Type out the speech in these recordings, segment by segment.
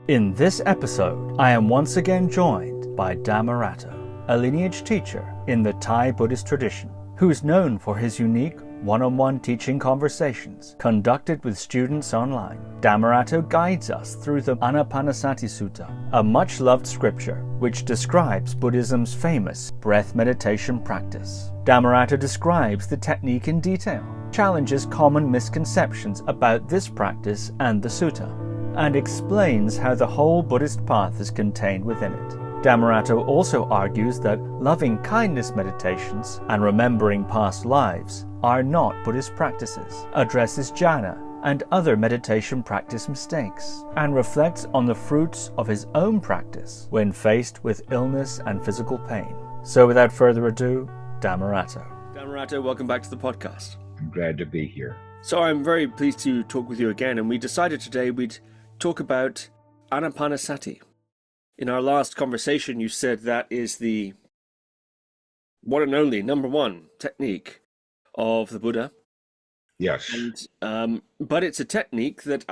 In this episode, I am once again joined by Dhammarato, a lineage teacher in the Thai Buddhist tradition, who is known for his unique one-on-one teaching conversations conducted with students online. Dhammarato guides us through the Ānāpānassatisutta, a much-loved scripture which describes Buddhism's famous breath meditation practice. Dhammarato describes the technique in detail, challenges common misconceptions about this practice and the sutta, and explains how the whole Buddhist path is contained within it. Dhammarato also argues that loving-kindness meditations and remembering past lives are not Buddhist practices, addresses jhana and other meditation practice mistakes, and reflects on the fruits of his own practice when faced with illness and physical pain. So without further ado, Dhammarato. Dhammarato, welcome back to the podcast. I'm glad to be here. So I'm very pleased to talk with you again, and we decided today we'd talk about Ānāpānassati. In our last conversation, you said that is the one and only number one technique of the Buddha. Yes. And, but it's a technique that,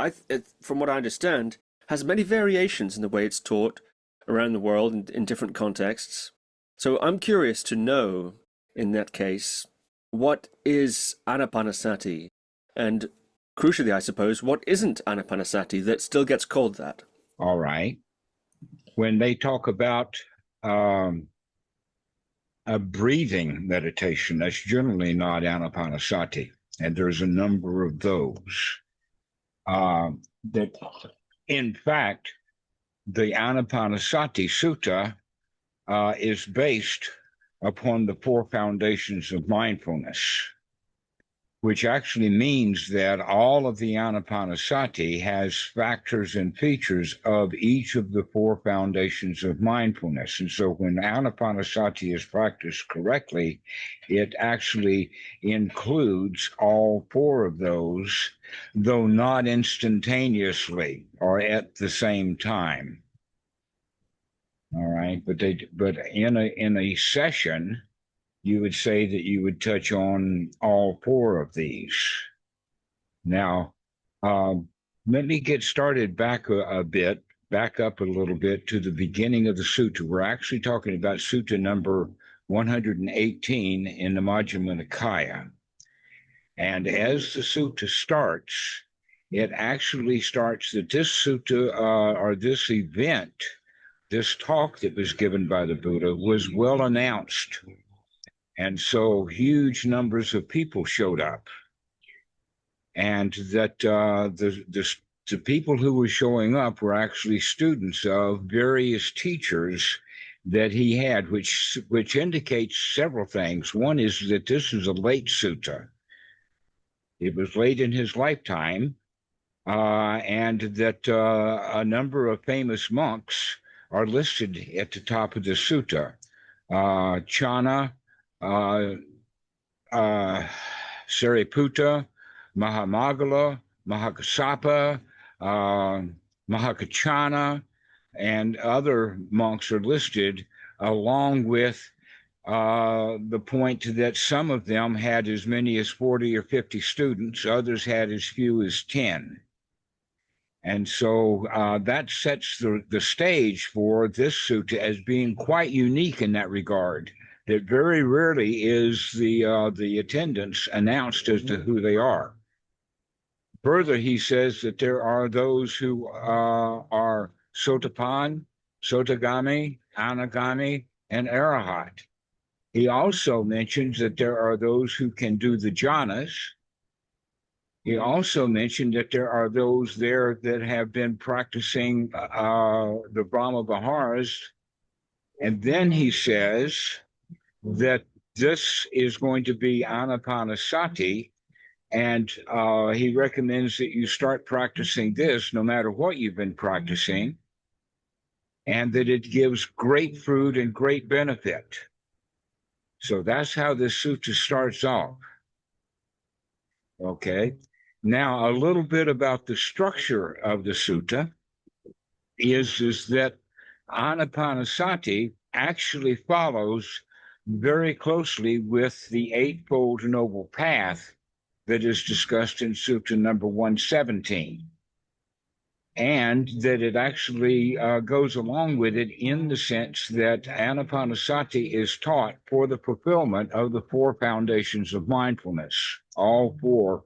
from what I understand, has many variations in the way it's taught around the world in different contexts. So I'm curious to know, in that case, what is Ānāpānassati? And crucially, I suppose, what isn't Ānāpānassati that still gets called that? All right. When they talk about a breathing meditation, that's generally not Ānāpānassati, and there's a number of those. That, in fact, the Ānāpānassati sutta is based upon the four foundations of mindfulness, which actually means that all of the Ānāpānassati has factors and features of each of the four foundations of mindfulness. And so when Ānāpānassati is practiced correctly, it actually includes all four of those, though not instantaneously or at the same time. All right, but in a session, you would say that you would touch on all four of these. Now, let me get started back up a little bit to the beginning of the sutta. We're actually talking about sutta number 118 in the Majjhima Nikaya. And as the sutta starts, it actually starts that this sutta, or this event, this talk that was given by the Buddha was well announced. And so huge numbers of people showed up, and that the people who were showing up were actually students of various teachers that he had, which indicates several things. One is that this is a late sutta. It was late in his lifetime, and that a number of famous monks are listed at the top of the sutta. Channa, Sariputta, Mahamagala, Mahakassapa, Mahakachana, and other monks are listed, along with the point that some of them had as many as 40 or 50 students, others had as few as 10. And so that sets the stage for this sutta as being quite unique in that regard, that very rarely is the attendance announced as to who they are. Further, he says that there are those who are Sotapan, Sotagami, Anagami, and Arahat. He also mentions that there are those who can do the jhanas. He also mentioned that there are those there that have been practicing the Brahma Viharas. And then he says that this is going to be Ānāpānassati, and he recommends that you start practicing this no matter what you've been practicing, and that it gives great fruit and great benefit. So that's how this sutta starts off. Okay. Now, a little bit about the structure of the sutta is that Ānāpānassati actually follows very closely with the Eightfold Noble Path that is discussed in Sutta number 117. and that it actually goes along with it in the sense that Ānāpānassati is taught for the fulfillment of the four foundations of mindfulness, all four,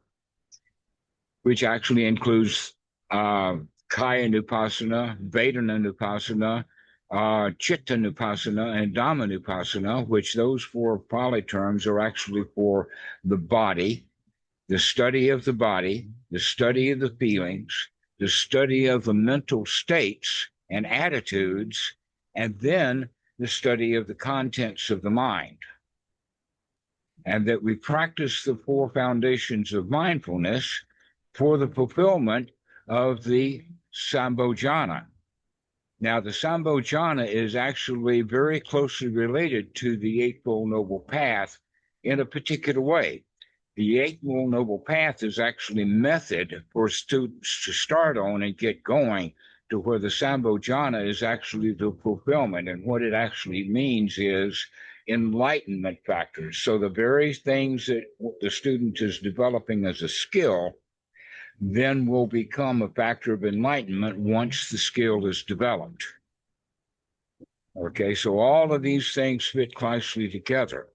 which actually includes Kaya Nupassana, Vedana Nupassana, Chitta Nupassana, and Dhamma Nupassana, which those four Pali terms are actually for the body, the study of the body, the study of the feelings, the study of the mental states and attitudes, and then the study of the contents of the mind. And that we practice the four foundations of mindfulness for the fulfillment of the Sambhojana. Now, the Sambhojana is actually very closely related to the Eightfold Noble Path in a particular way. The Eightfold Noble Path is actually a method for students to start on and get going, to where the Sambhojana is actually the fulfillment. And what it actually means is enlightenment factors. So the very things that the student is developing as a skill then will become a factor of enlightenment once the skill is developed. Okay, so all of these things fit closely together.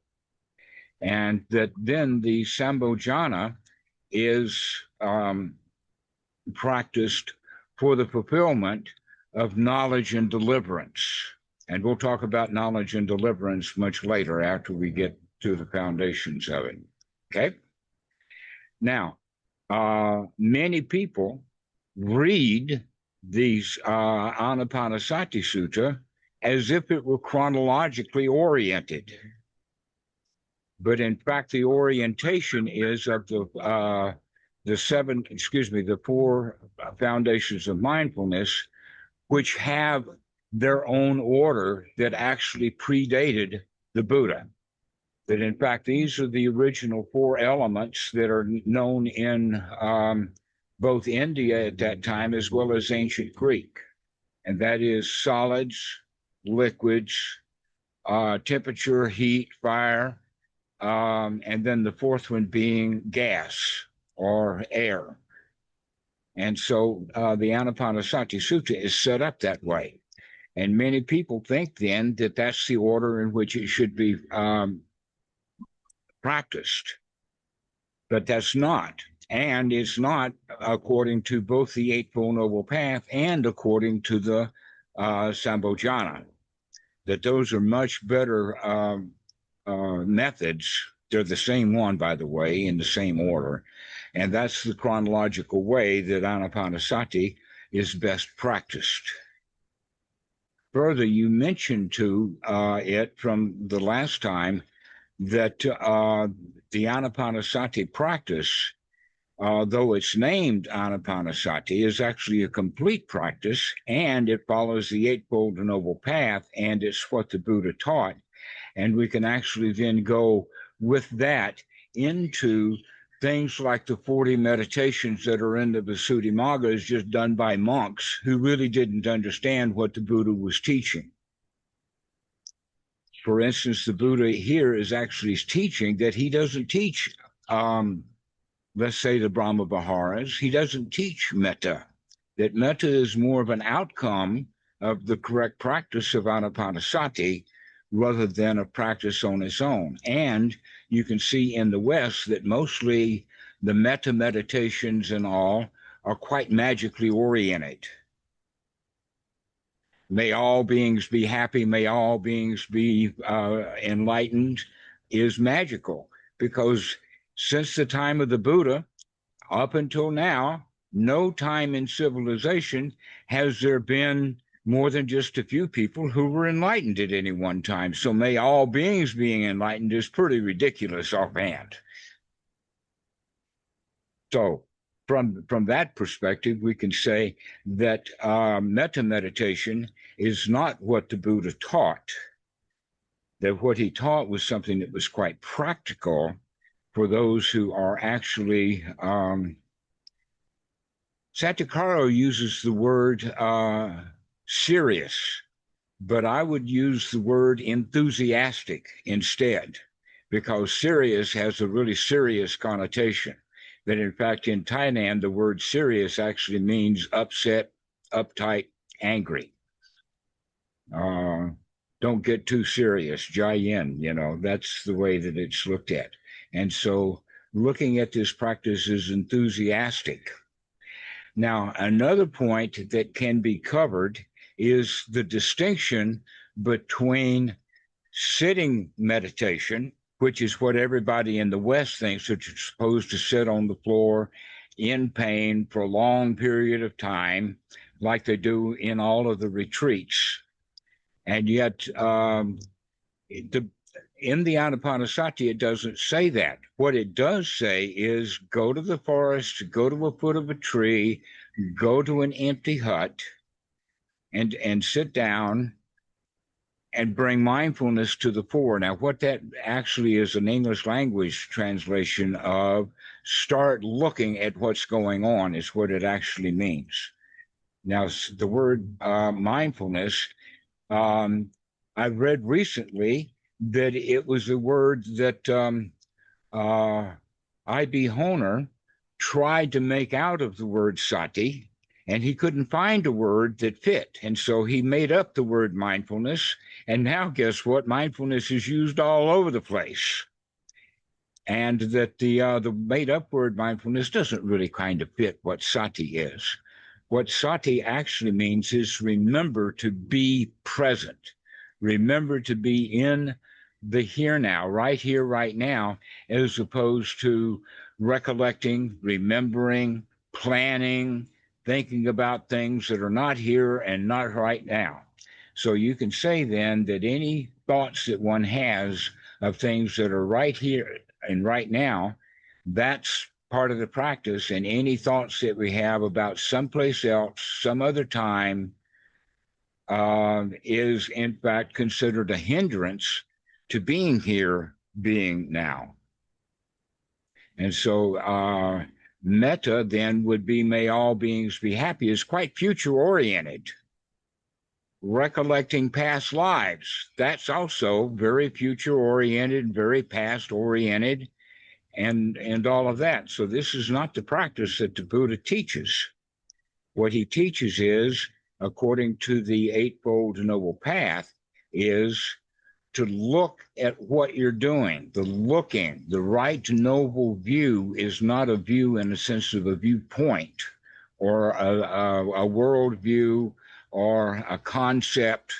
And that then the Sambhojana is practiced for the fulfillment of knowledge and deliverance. And we'll talk about knowledge and deliverance much later after we get to the foundations of it. Okay? Now, many people read these Ānāpānassati Sutta as if it were chronologically oriented. But in fact, the orientation is of the four foundations of mindfulness, which have their own order that actually predated the Buddha. That in fact, these are the original four elements that are known in both India at that time as well as ancient Greek. And that is solids, liquids, temperature, heat, fire, and then the fourth one being gas or air. And so the Ānāpānassati Sutta is set up that way. And many people think then that that's the order in which it should be practiced. But that's not. And it's not according to both the Eightfold Noble Path and according to the Sambhojana. That those are much better methods. They're the same one, by the way, in the same order. And that's the chronological way that Ānāpānassati is best practiced. Further, you mentioned to it from the last time that the Ānāpānassati practice, though it's named Ānāpānassati, is actually a complete practice, and it follows the Eightfold Noble Path, and it's what the Buddha taught. And we can actually then go with that into things like the 40 meditations that are in the Visuddhimagga, is just done by monks who really didn't understand what the Buddha was teaching. For instance, the Buddha here is actually teaching that he doesn't teach, let's say, the Brahma Viharas. He doesn't teach metta, that metta is more of an outcome of the correct practice of Ānāpānassati rather than a practice on its own. And you can see in the West that mostly the metta meditations and all are quite magically oriented. May all beings be happy, may all beings be enlightened, is magical, because since the time of the Buddha up until now, no time in civilization has there been more than just a few people who were enlightened at any one time. So may all beings being enlightened is pretty ridiculous offhand. So from that perspective, we can say that metta meditation is not what the Buddha taught. That what he taught was something that was quite practical for those who are actually, Satikaro uses the word serious, but I would use the word enthusiastic instead, because serious has a really serious connotation. That in fact in Thailand, the word serious actually means upset, uptight, angry. Don't get too serious, jayin, that's the way that it's looked at. And so looking at this practice is enthusiastic. Now, another point that can be covered is the distinction between sitting meditation, which is what everybody in the West thinks, that you're supposed to sit on the floor in pain for a long period of time, like they do in all of the retreats. And yet, in the Ānāpānassati, it doesn't say that. What it does say is go to the forest, go to a foot of a tree, go to an empty hut, and sit down and bring mindfulness to the fore. Now, what that actually is an English language translation of start looking at what's going on is what it actually means. Now, the word mindfulness, I've read recently that it was a word that I.B. Honer tried to make out of the word sati, and he couldn't find a word that fit. And so he made up the word mindfulness. And now guess what? Mindfulness is used all over the place. And that the made up word mindfulness doesn't really kind of fit what sati is. What sati actually means is remember to be present. Remember to be in the here now, right here, right now, as opposed to recollecting, remembering, planning, thinking about things that are not here and not right now. So you can say then that any thoughts that one has of things that are right here and right now, that's part of the practice. And any thoughts that we have about someplace else, some other time, is in fact considered a hindrance to being here, being now. And so Metta then would be may all beings be happy, is quite future oriented. Recollecting past lives, that's also very future oriented, very past oriented, and all of that. So this is not the practice that the Buddha teaches. What he teaches is, according to the Eightfold Noble Path, is to look at what you're doing. The looking, the right noble view is not a view in the sense of a viewpoint or a world view or a concept,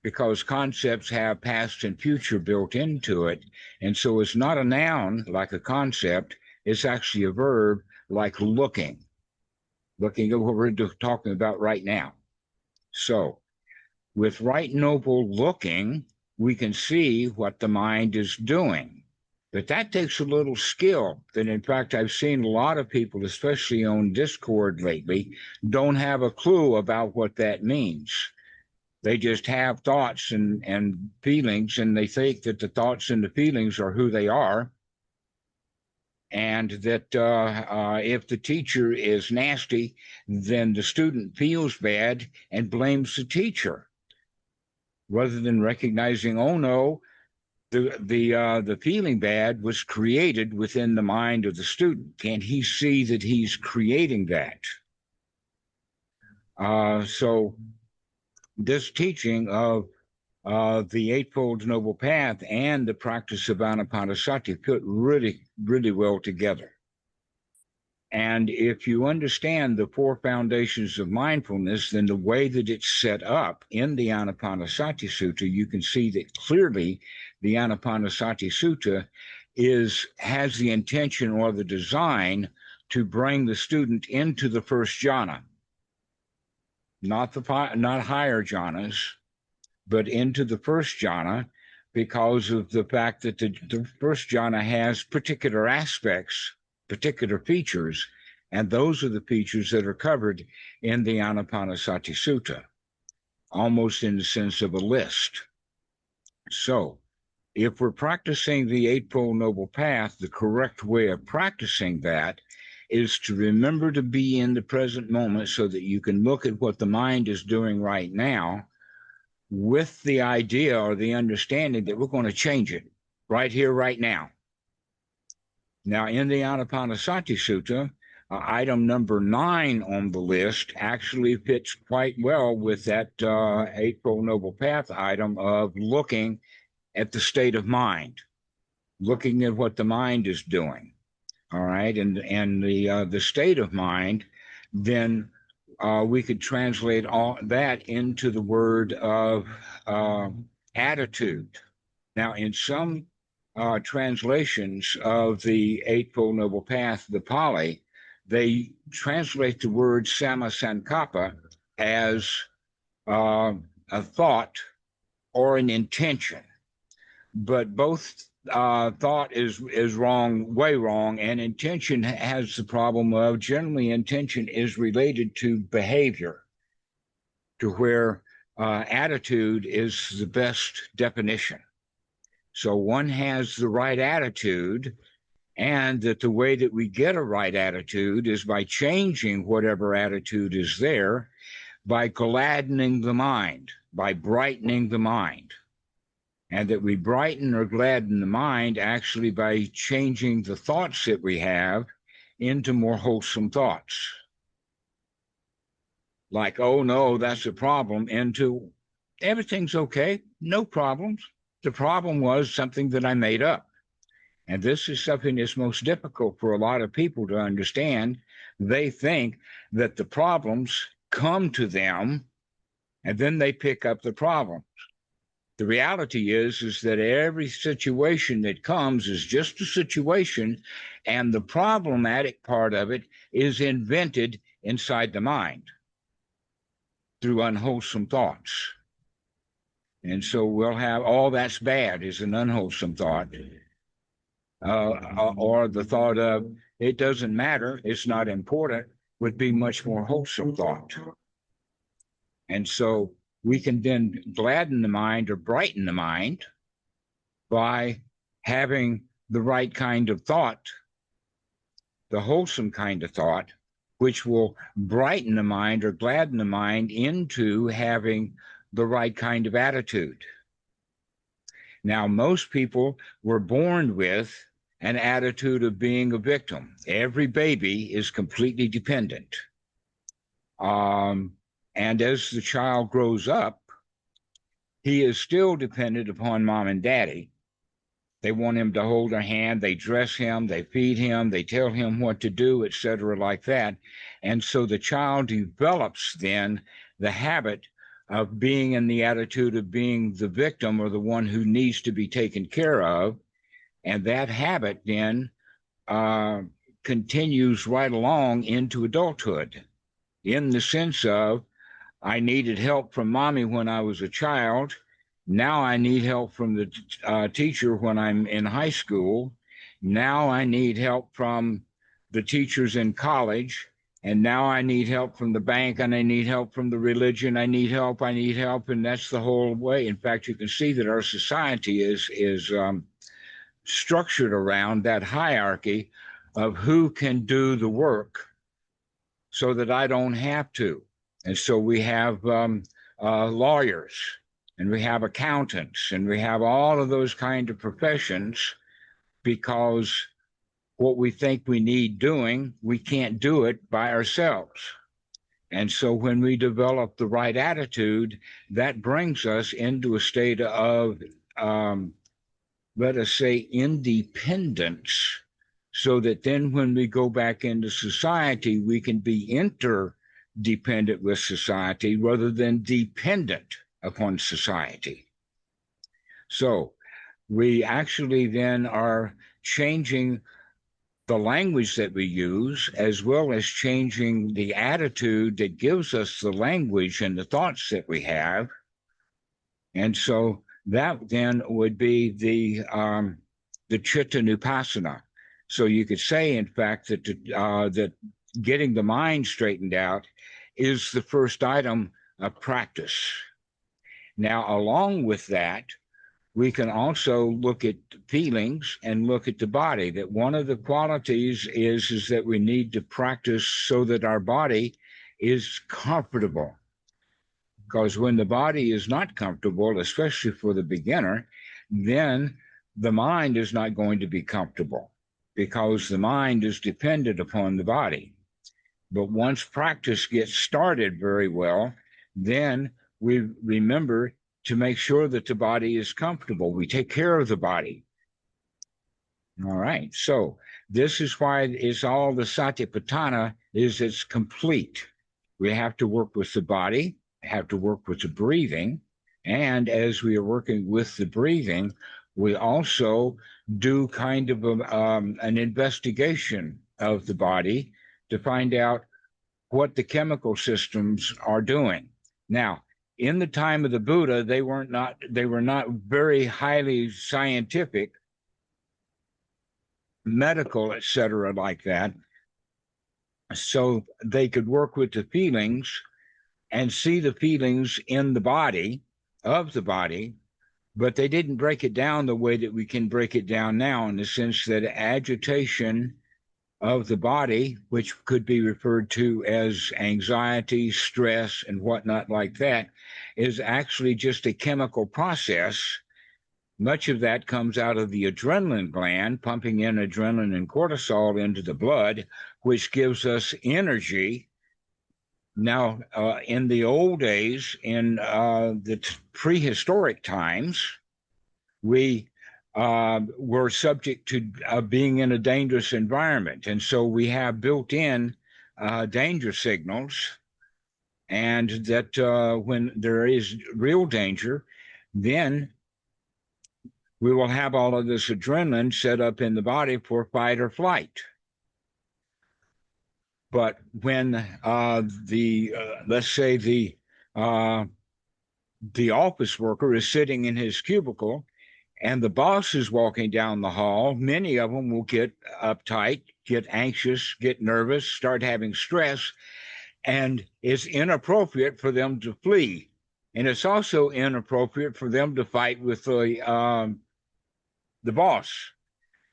because concepts have past and future built into it. And so it's not a noun like a concept, it's actually a verb like looking at what we're talking about right now. So with right noble looking, we can see what the mind is doing. But that takes a little skill that, in fact, I've seen a lot of people, especially on Discord lately, don't have a clue about what that means. They just have thoughts and feelings, and they think that the thoughts and the feelings are who they are. And that if the teacher is nasty, then the student feels bad and blames the teacher, rather than recognizing, oh no, the feeling bad was created within the mind of the student. Can't he see that he's creating that? So this teaching of the Eightfold Noble Path and the practice of Ānāpānassati fit really, really well together. And if you understand the four foundations of mindfulness, then the way that it's set up in the Ānāpānassati Sutta, you can see that clearly the Ānāpānassati Sutta has the intention or the design to bring the student into the first jhana, not higher jhanas, but into the first jhana, because of the fact that the first jhana has particular aspects, particular features, and those are the features that are covered in the Ānāpānassati Sutta, almost in the sense of a list. So if we're practicing the Eightfold Noble Path, the correct way of practicing that is to remember to be in the present moment so that you can look at what the mind is doing right now with the idea or the understanding that we're going to change it right here, right now. Now, in the Ānāpānassati Sutta, item number 9 on the list actually fits quite well with that Eightfold Noble Path item of looking at the state of mind, looking at what the mind is doing. All right, and the state of mind, then we could translate all that into the word of attitude. Now, in some translations of the Eightfold Noble Path, the Pali, they translate the word samasankappa as a thought or an intention. But both thought is wrong, way wrong, and intention has the problem of generally intention is related to behavior, to where attitude is the best definition. So one has the right attitude, and that the way that we get a right attitude is by changing whatever attitude is there, by gladdening the mind, by brightening the mind. And that we brighten or gladden the mind actually by changing the thoughts that we have into more wholesome thoughts. Like, oh no, that's a problem, into everything's okay, no problems. The problem was something that I made up. And this is something that's most difficult for a lot of people to understand. They think that the problems come to them and then they pick up the problems. The reality is that every situation that comes is just a situation, and the problematic part of it is invented inside the mind through unwholesome thoughts. And so we'll have all that's bad is an unwholesome thought. Or the thought of it doesn't matter, it's not important, would be much more wholesome thought. And so we can then gladden the mind or brighten the mind by having the right kind of thought, the wholesome kind of thought, which will brighten the mind or gladden the mind into having the right kind of attitude. Now, most people were born with an attitude of being a victim. Every baby is completely dependent. And as the child grows up, he is still dependent upon mom and daddy. They want him to hold their hand, they dress him, they feed him, they tell him what to do, etc., like that. And so the child develops then the habit of being in the attitude of being the victim or the one who needs to be taken care of. And that habit then continues right along into adulthood, in the sense of, I needed help from mommy when I was a child. Now I need help from the teacher when I'm in high school. Now I need help from the teachers in college. And now I need help from the bank, and I need help from the religion. I need help. And that's the whole way. In fact, you can see that our society is structured around that hierarchy of who can do the work so that I don't have to. And so we have lawyers, and we have accountants, and we have all of those kind of professions, because what we think we need doing, we can't do it by ourselves. And so when we develop the right attitude, that brings us into a state of, let us say, independence, so that then when we go back into society, we can be interdependent with society rather than dependent upon society. So we actually then are changing the language that we use, as well as changing the attitude that gives us the language and the thoughts that we have. And so that then would be the chitta nupassana. So you could say, in fact, that that getting the mind straightened out is the first item of practice. Now, along with that, we can also look at feelings and look at the body. That one of the qualities is that we need to practice so that our body is comfortable. Because when the body is not comfortable, especially for the beginner, then the mind is not going to be comfortable, because the mind is dependent upon the body. But once practice gets started very well, then we remember to make sure that the body is comfortable. We take care of the body. All right. So this is why it's all the satipatthana is it's complete. We have to work with the body, have to work with the breathing. And as we are working with the breathing, we also do kind of an investigation of the body to find out what the chemical systems are doing. Now, in the time of the Buddha, they were not very highly scientific, medical, etc., like that. So they could work with the feelings and see the feelings in the body, of the body, but they didn't break it down the way that we can break it down now, in the sense that agitation of the body, which could be referred to as anxiety, stress, and whatnot like that, is actually just a chemical process. Much of that comes out of the adrenaline gland, pumping in adrenaline and cortisol into the blood, which gives us energy. Now, in the old days, in the prehistoric times, we were subject to being in a dangerous environment. And so we have built-in danger signals, and that when there is real danger, then we will have all of this adrenaline set up in the body for fight or flight. But when let's say the office worker is sitting in his cubicle and the boss is walking down the hall, many of them will get uptight, get anxious, get nervous, start having stress, and it's inappropriate for them to flee. And it's also inappropriate for them to fight with the boss.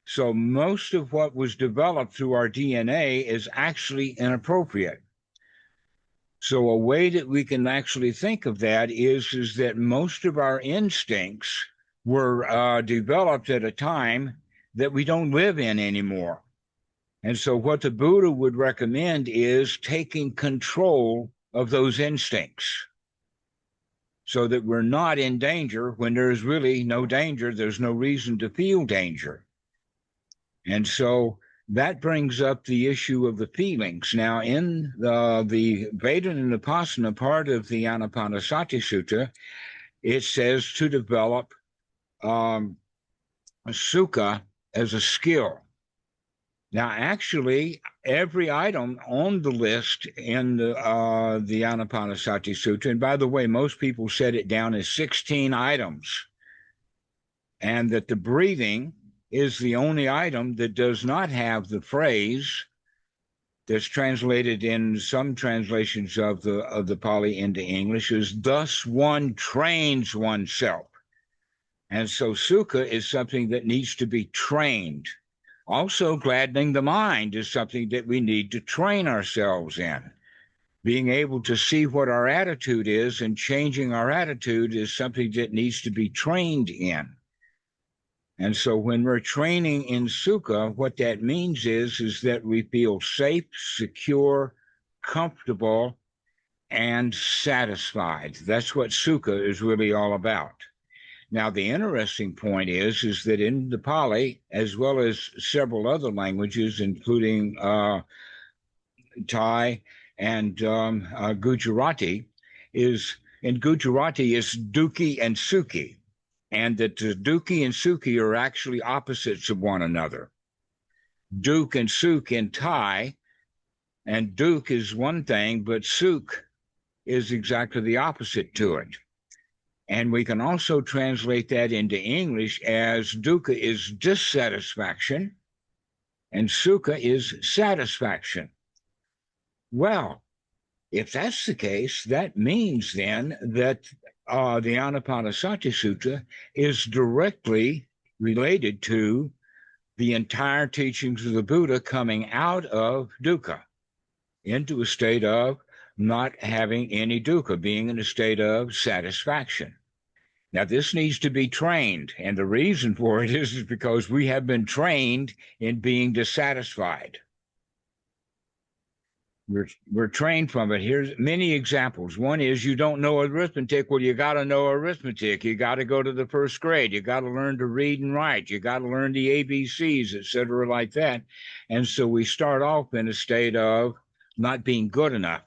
So most of what was developed through our DNA is actually inappropriate. So a way that we can actually think of that is that most of our instincts were developed at a time that we don't live in anymore. And so what the Buddha would recommend is taking control of those instincts so that we're not in danger when there's really no danger. There's no reason to feel danger. And so that brings up the issue of the feelings. Now, in the Veda and Vipassana part of the Ānāpānassati Sutta, it says to develop sukha as a skill. Now, actually, every item on the list in the Ānāpānassati Sutta, and by the way, most people set it down as 16 items, and that the breathing is the only item that does not have the phrase that's translated in some translations of the Pali into English is thus one trains oneself. And so sukha is something that needs to be trained. Also, gladdening the mind is something that we need to train ourselves in. Being able to see what our attitude is and changing our attitude is something that needs to be trained in. And so when we're training in sukha, what that means is that we feel safe, secure, comfortable, and satisfied. That's what sukha is really all about. Now, the interesting point is that in the Pali, as well as several other languages, including Thai and Gujarati, in Gujarati is dukhi and sukhi. And that the dukhi and sukhi are actually opposites of one another. Duk and sukh in Thai, and duk is one thing, but sukh is exactly the opposite to it. And we can also translate that into English as dukkha is dissatisfaction and sukha is satisfaction. Well, if that's the case, that means then that the Ānāpānassati Sutta is directly related to the entire teachings of the Buddha coming out of dukkha into a state of not having any dukkha, being in a state of satisfaction. Now, this needs to be trained, and the reason for it is because we have been trained in being dissatisfied. We're trained from it. Here's many examples. One is you don't know arithmetic. Well, you got to know arithmetic. You got to go to the first grade. You got to learn to read and write. You got to learn the ABCs, etc., like that. And so we start off in a state of not being good enough.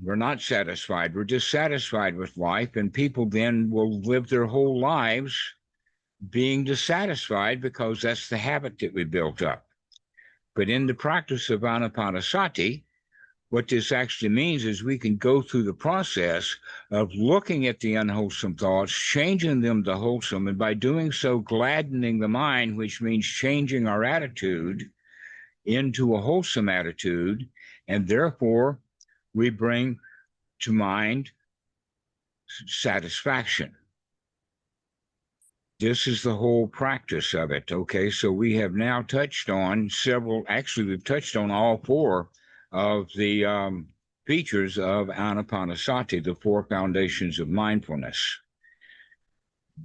We're not satisfied. We're dissatisfied with life. And people then will live their whole lives being dissatisfied because that's the habit that we built up. But in the practice of Ānāpānassati, what this actually means is we can go through the process of looking at the unwholesome thoughts, changing them to wholesome, and by doing so, gladdening the mind, which means changing our attitude into a wholesome attitude, and therefore we bring to mind satisfaction. This is the whole practice of it, okay? So we have now touched on we've touched on all four of the features of Ānāpānassati, the four foundations of mindfulness.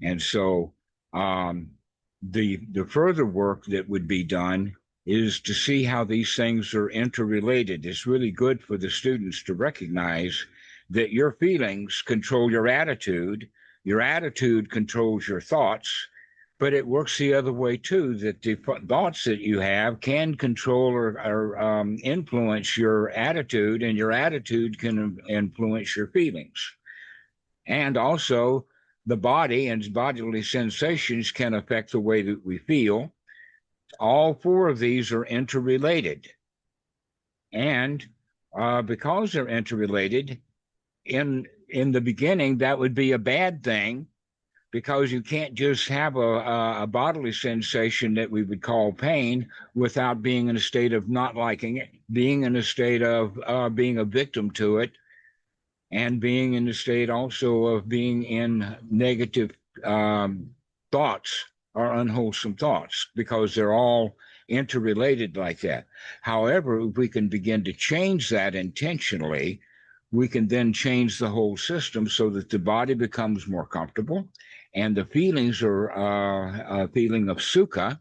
And so the further work that would be done is to see how these things are interrelated. It's really good for the students to recognize that your feelings control your attitude controls your thoughts, but it works the other way too, that the thoughts that you have can control or influence your attitude, and your attitude can influence your feelings. And also the body and bodily sensations can affect the way that we feel. All four of these are interrelated. And because they're interrelated, in the beginning, that would be a bad thing, because you can't just have a bodily sensation that we would call pain without being in a state of not liking it, being in a state of being a victim to it, and being in the state also of being in negative thoughts or unwholesome thoughts, because they're all interrelated like that. However, if we can begin to change that intentionally, we can then change the whole system so that the body becomes more comfortable, and the feelings are a feeling of sukha,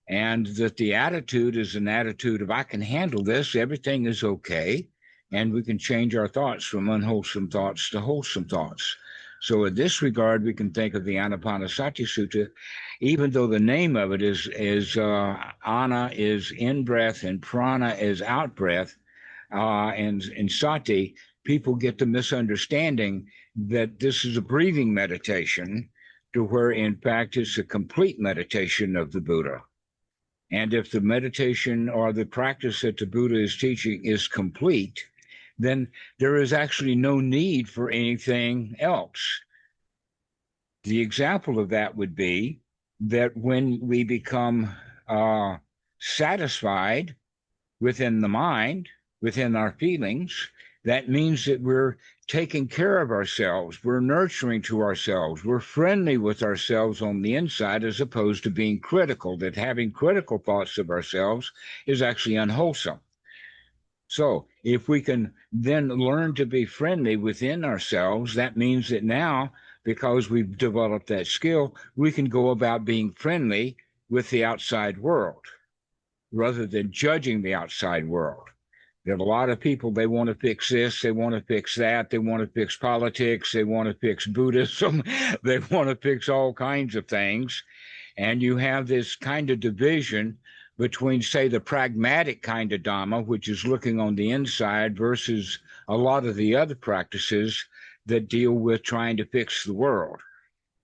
and that the attitude is an attitude of, I can handle this, everything is okay, and we can change our thoughts from unwholesome thoughts to wholesome thoughts. So in this regard, we can think of the Ānāpānassati Sutta, even though the name of it is Ana is in-breath and prana is out-breath, and Sati, people get the misunderstanding that this is a breathing meditation, to where in fact it's a complete meditation of the Buddha. And if the meditation or the practice that the Buddha is teaching is complete, then there is actually no need for anything else. The example of that would be that when we become satisfied within the mind, within our feelings, that means that we're taking care of ourselves, we're nurturing to ourselves, we're friendly with ourselves on the inside, as opposed to being critical, that having critical thoughts of ourselves is actually unwholesome. So if we can then learn to be friendly within ourselves, that means that now, because we've developed that skill, we can go about being friendly with the outside world, rather than judging the outside world. There are a lot of people, they want to fix this, they want to fix that, they want to fix politics, they want to fix Buddhism, they want to fix all kinds of things. And you have this kind of division between, say, the pragmatic kind of Dharma, which is looking on the inside, versus a lot of the other practices that deal with trying to fix the world.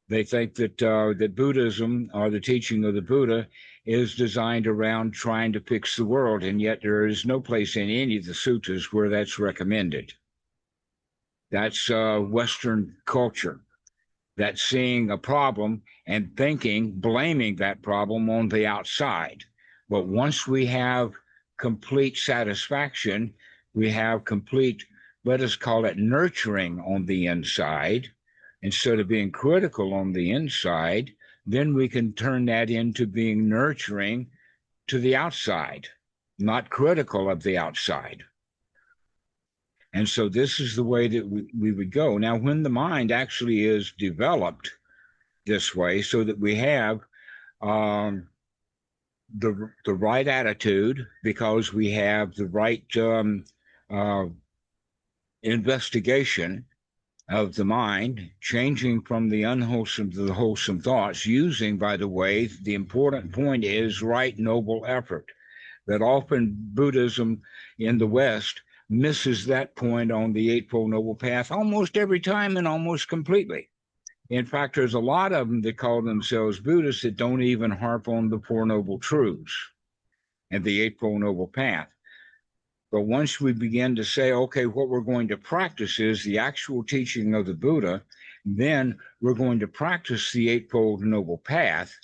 They think that that Buddhism, or the teaching of the Buddha, is designed around trying to fix the world, and yet there is no place in any of the suttas where that's recommended. That's Western culture. That's seeing a problem and blaming that problem on the outside. But once we have complete satisfaction, we have complete, let us call it, nurturing on the inside, instead of being critical on the inside, then we can turn that into being nurturing to the outside, not critical of the outside. And so this is the way that we would go. Now, when the mind actually is developed this way, so that we have the right attitude, because we have the right investigation of the mind, changing from the unwholesome to the wholesome thoughts, using, by the way, the important point is right noble effort. That often Buddhism in the West misses that point on the Eightfold Noble Path almost every time and almost completely. In fact, there's a lot of them that call themselves Buddhists that don't even harp on the Four Noble Truths and the Eightfold Noble Path. But once we begin to say, okay, what we're going to practice is the actual teaching of the Buddha, then we're going to practice the Eightfold Noble Path,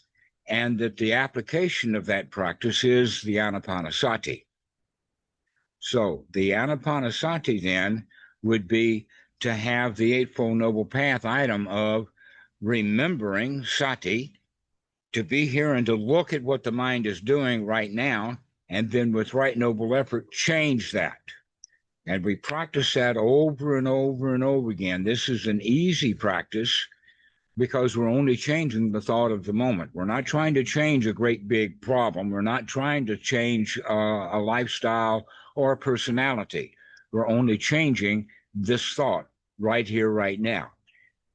and that the application of that practice is the Ānāpānassati. So the Ānāpānassati then would be to have the Eightfold Noble Path item of remembering Sati, to be here and to look at what the mind is doing right now, and then with right noble effort, change that. And we practice that over and over and over again. This is an easy practice because we're only changing the thought of the moment. We're not trying to change a great big problem. We're not trying to change a lifestyle or a personality. We're only changing this thought right here, right now.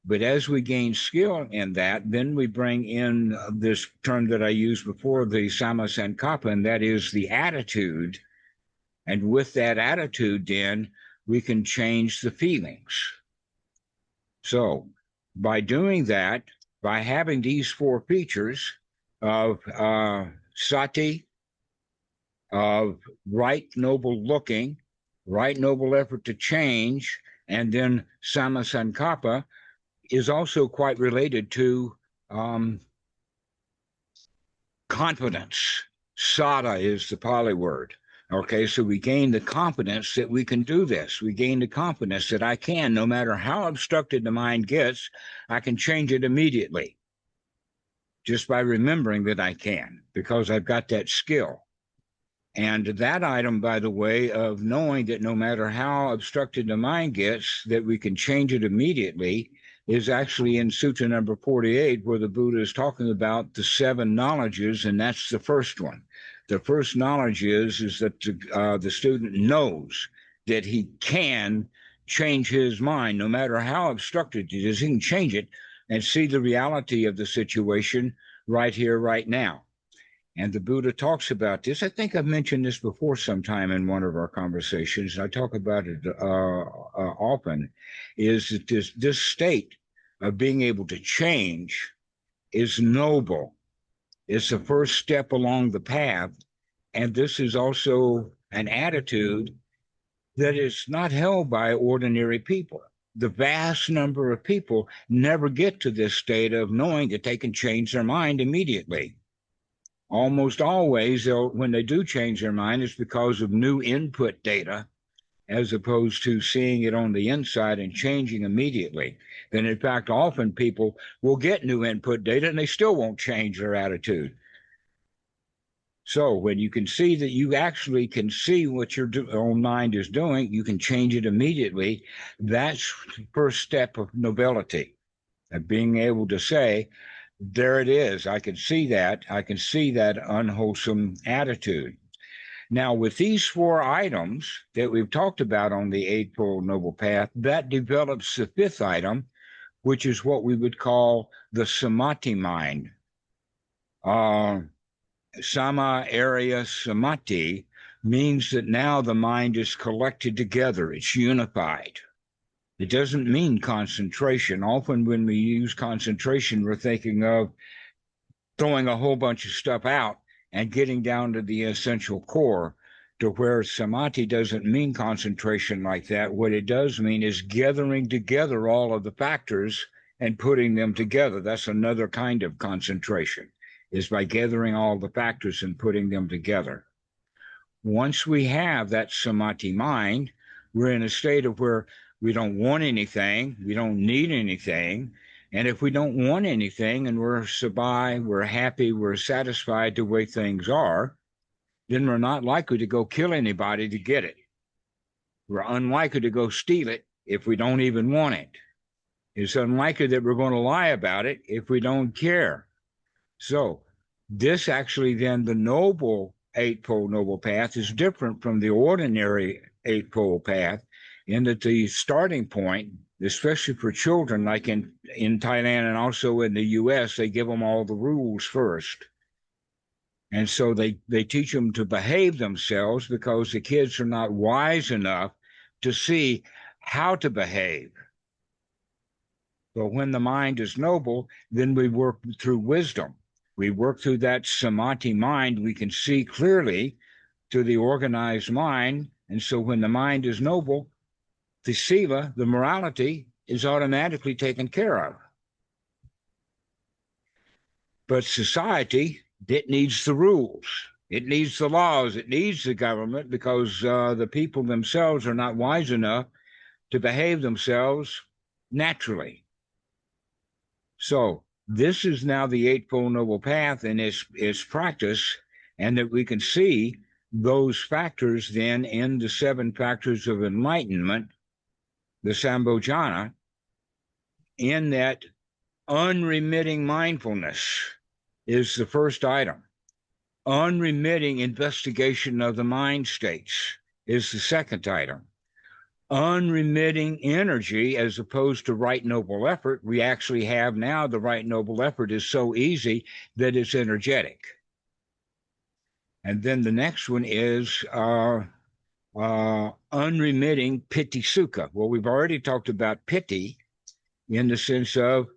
But as we gain skill in that, then we bring in this term that I used before, the samma-sankappa, and that is the attitude. And with that attitude, then we can change the feelings. So by doing that, by having these four features of sati, of right noble looking, right noble effort to change, and then samma-sankappa, is also quite related to confidence. Sada is the Pali word. Okay, so we gain the confidence that we can do this. We gain the confidence that I can, no matter how obstructed the mind gets, I can change it immediately. Just by remembering that I can, because I've got that skill. And that item, by the way, of knowing that no matter how obstructed the mind gets, that we can change it immediately, is actually in Sutta number 48, where the Buddha is talking about the 7 knowledges, and that's the first one. The first knowledge is that the student knows that he can change his mind, no matter how obstructed it is. He can change it and see the reality of the situation right here, right now. And the Buddha talks about this. I think I've mentioned this before sometime in one of our conversations. I talk about it often, is that this state of being able to change is noble. It's the first step along the path. And this is also an attitude that is not held by ordinary people. The vast number of people never get to this state of knowing that they can change their mind immediately. Almost always, when they do change their mind, it's because of new input data, as opposed to seeing it on the inside and changing immediately. And in fact, often people will get new input data and they still won't change their attitude. So when you can see that you actually can see what your own mind is doing, you can change it immediately. That's the first step of nobility, of being able to say, there it is. I can see that. I can see that unwholesome attitude. Now, with these 4 items that we've talked about on the Eightfold Noble Path, that develops the 5th item, which is what we would call the samadhi mind. Sama area samadhi means that now the mind is collected together. It's unified. It doesn't mean concentration. Often when we use concentration, we're thinking of throwing a whole bunch of stuff out and getting down to the essential core, to where samadhi doesn't mean concentration like that. What it does mean is gathering together all of the factors and putting them together. That's another kind of concentration, is by gathering all the factors and putting them together. Once we have that samadhi mind, we're in a state of where we don't want anything, we don't need anything. And if we don't want anything and we're sabai, we're happy, we're satisfied the way things are, then we're not likely to go kill anybody to get it. We're unlikely to go steal it if we don't even want it. It's unlikely that we're going to lie about it if we don't care. So This actually then, the noble Eightfold Noble Path is different from the ordinary Eightfold Path in that the starting point, especially for children, like in Thailand and also in the US, they give them all the rules first. And so they teach them to behave themselves because the kids are not wise enough to see how to behave. But when the mind is noble, then we work through wisdom. We work through that samadhi mind. We can see clearly to the organized mind. And so when the mind is noble, the sila, the morality, is automatically taken care of. But society, it needs the rules. It needs the laws. It needs the government because the people themselves are not wise enough to behave themselves naturally. So this is now the Eightfold Noble Path in its practice, and that we can see those factors then in the 7 factors of enlightenment, the Sambhojana, in that unremitting mindfulness is the first item. Unremitting investigation of the mind states is the second item. Unremitting energy as opposed to right noble effort. We actually have now the right noble effort is so easy that it's energetic. And then the next one is unremitting piti sukha. Well, we've already talked about piti in the sense of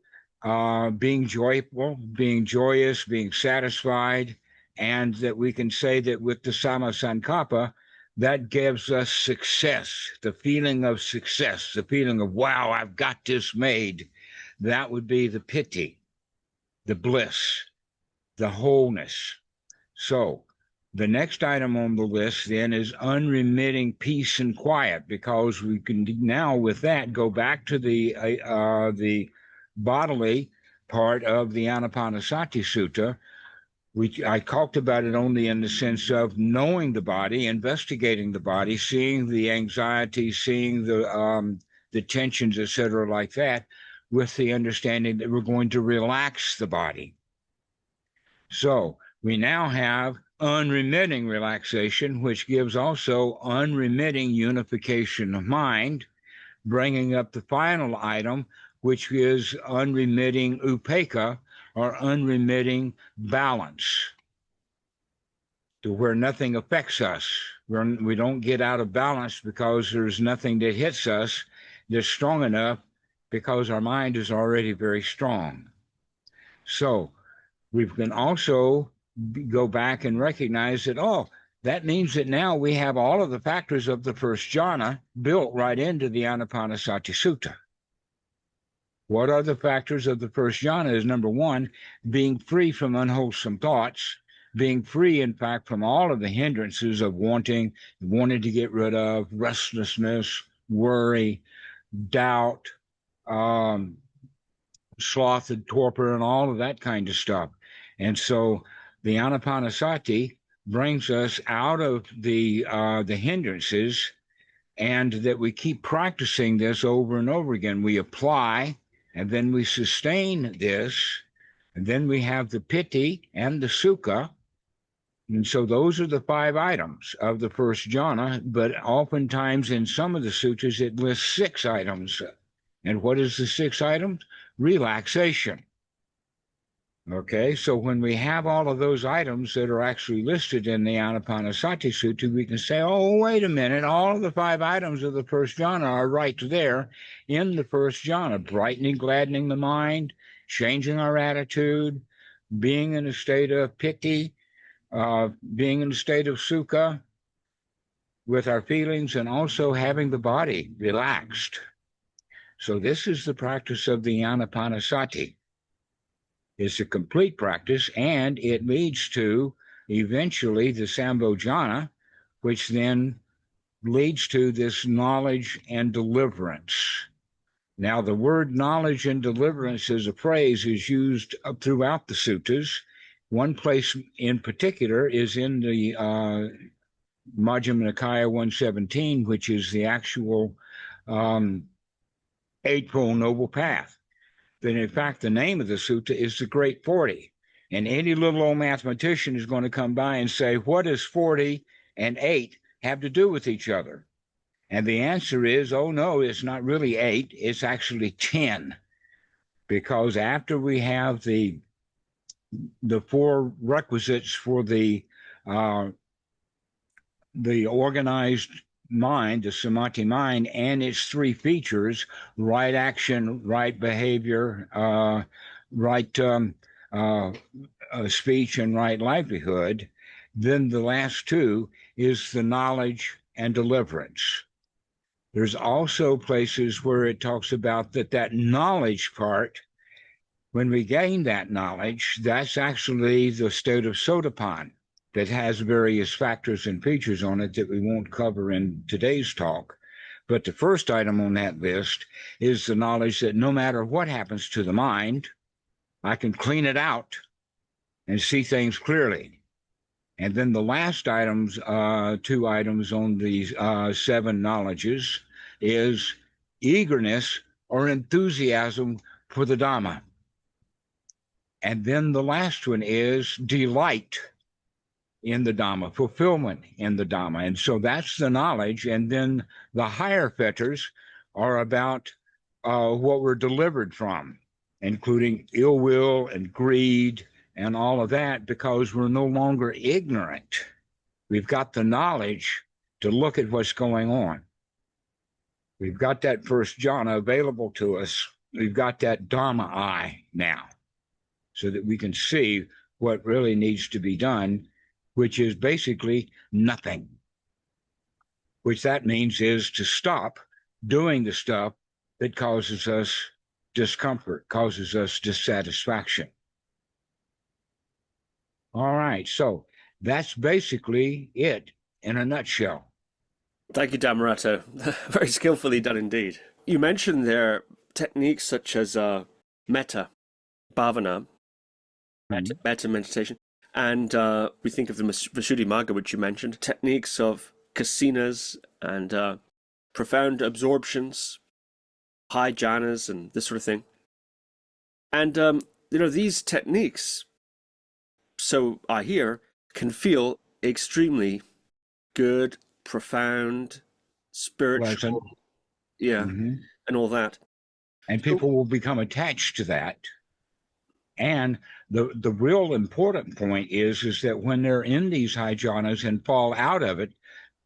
being joyful, being joyous, being satisfied, and that we can say that with the sammasankappa, that gives us success, the feeling of success, the feeling of, wow, I've got this made. That would be the piti, the bliss, the wholeness. So the next item on the list then is unremitting peace and quiet, because we can now with that go back to the bodily part of the Ānāpānassati Sutta. I talked about it only in the sense of knowing the body, investigating the body, seeing the anxiety, seeing the tensions, etc., like that, with the understanding that we're going to relax the body. So we now have unremitting relaxation, which gives also unremitting unification of mind, bringing up the final item, which is unremitting upekkha, or unremitting balance, to where nothing affects us. We don't get out of balance because there's nothing that hits us that's strong enough, because our mind is already very strong. So we can also go back and recognize that, oh, that means that now we have all of the factors of the first jhana built right into the Ānāpānassati Sutta. What are the factors of the first jhana is, number one, being free from unwholesome thoughts, being free, in fact, from all of the hindrances of wanting to get rid of, restlessness, worry, doubt, sloth and torpor, and all of that kind of stuff. And so the Ānāpānassati brings us out of the hindrances, and that we keep practicing this over and over again. We apply, and then we sustain this, and then we have the piti and the sukha. And so those are the 5 items of the first jhana, but oftentimes in some of the sutras it lists 6 items. And what is the 6 items? Relaxation. Okay, so when we have all of those items that are actually listed in the Ānāpānassati Sutta, we can say, oh, wait a minute, all of the 5 items of the first jhana are right there in the first jhana: brightening, gladdening the mind, changing our attitude, being in a state of piti, being in a state of sukha with our feelings, and also having the body relaxed. So this is the practice of the Ānāpānassati. It's a complete practice, and it leads to eventually the Sambhojana, which then leads to this knowledge and deliverance. Now, the word knowledge and deliverance as a phrase is used throughout the suttas. One place in particular is in the Majjhima Nikaya 117, which is the actual Eightfold Noble Path. Then, in fact, the name of the sutta is the Great 40. And any little old mathematician is going to come by and say, what does 40 and 8 have to do with each other? And the answer is, oh, no, it's not really 8. It's actually 10. Because after we have the 4 requisites for the organized mind, the samadhi mind, and its 3 features, right action, right behavior, right speech, and right livelihood, then the last 2 is the knowledge and deliverance. There's also places where it talks about that knowledge part, when we gain that knowledge, that's actually the state of sotapan that has various factors and features on it that we won't cover in today's talk. But the first item on that list is the knowledge that no matter what happens to the mind, I can clean it out and see things clearly. And then the last items, 2 items on these 7 knowledges is eagerness or enthusiasm for the Dharma. And then the last one is delight in the Dhamma, fulfillment in the Dhamma. And so that's the knowledge. And then the higher fetters are about what we're delivered from, including ill will and greed and all of that, because we're no longer ignorant. We've got the knowledge to look at what's going on. We've got that first jhana available to us. We've got that Dharma eye now, so that we can see what really needs to be done, which is basically nothing. Which that means is to stop doing the stuff that causes us discomfort, causes us dissatisfaction. All right, so that's basically it in a nutshell. Thank you, Dhammarato. Very skillfully done indeed. You mentioned there techniques such as metta, bhavana, metta meditation, and we think of the Visuddhimagga, which you mentioned, techniques of kasinas and profound absorptions, high jhanas, and this sort of thing. And, these techniques, so I hear, can feel extremely good, profound, spiritual, and all that. And people will become attached to that. And the real important point is that when they're in these high jhanas and fall out of it,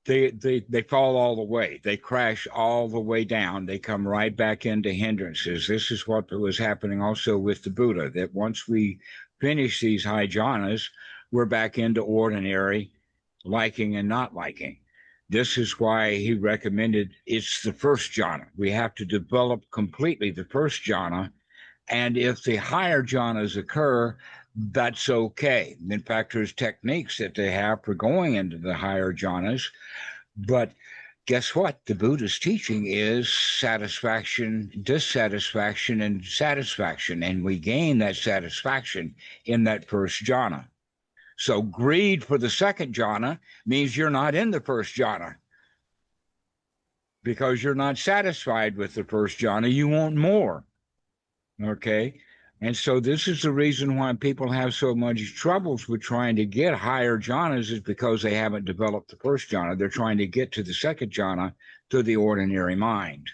they fall all the way. They crash all the way down. They come right back into hindrances. This is what was happening also with the Buddha, that once we finish these high jhanas, we're back into ordinary liking and not liking. This is why he recommended it's the first jhana. We have to develop completely the first jhana. And if the higher jhanas occur, that's okay. In fact, there's techniques that they have for going into the higher jhanas. But guess what? The Buddha's teaching is satisfaction, dissatisfaction, and satisfaction. And we gain that satisfaction in that first jhana. So greed for the second jhana means you're not in the first jhana, because you're not satisfied with the first jhana. You want more. Okay? And so this is the reason why people have so much troubles with trying to get higher jhanas, is because they haven't developed the first jhana. They're trying to get to the second jhana through the ordinary mind,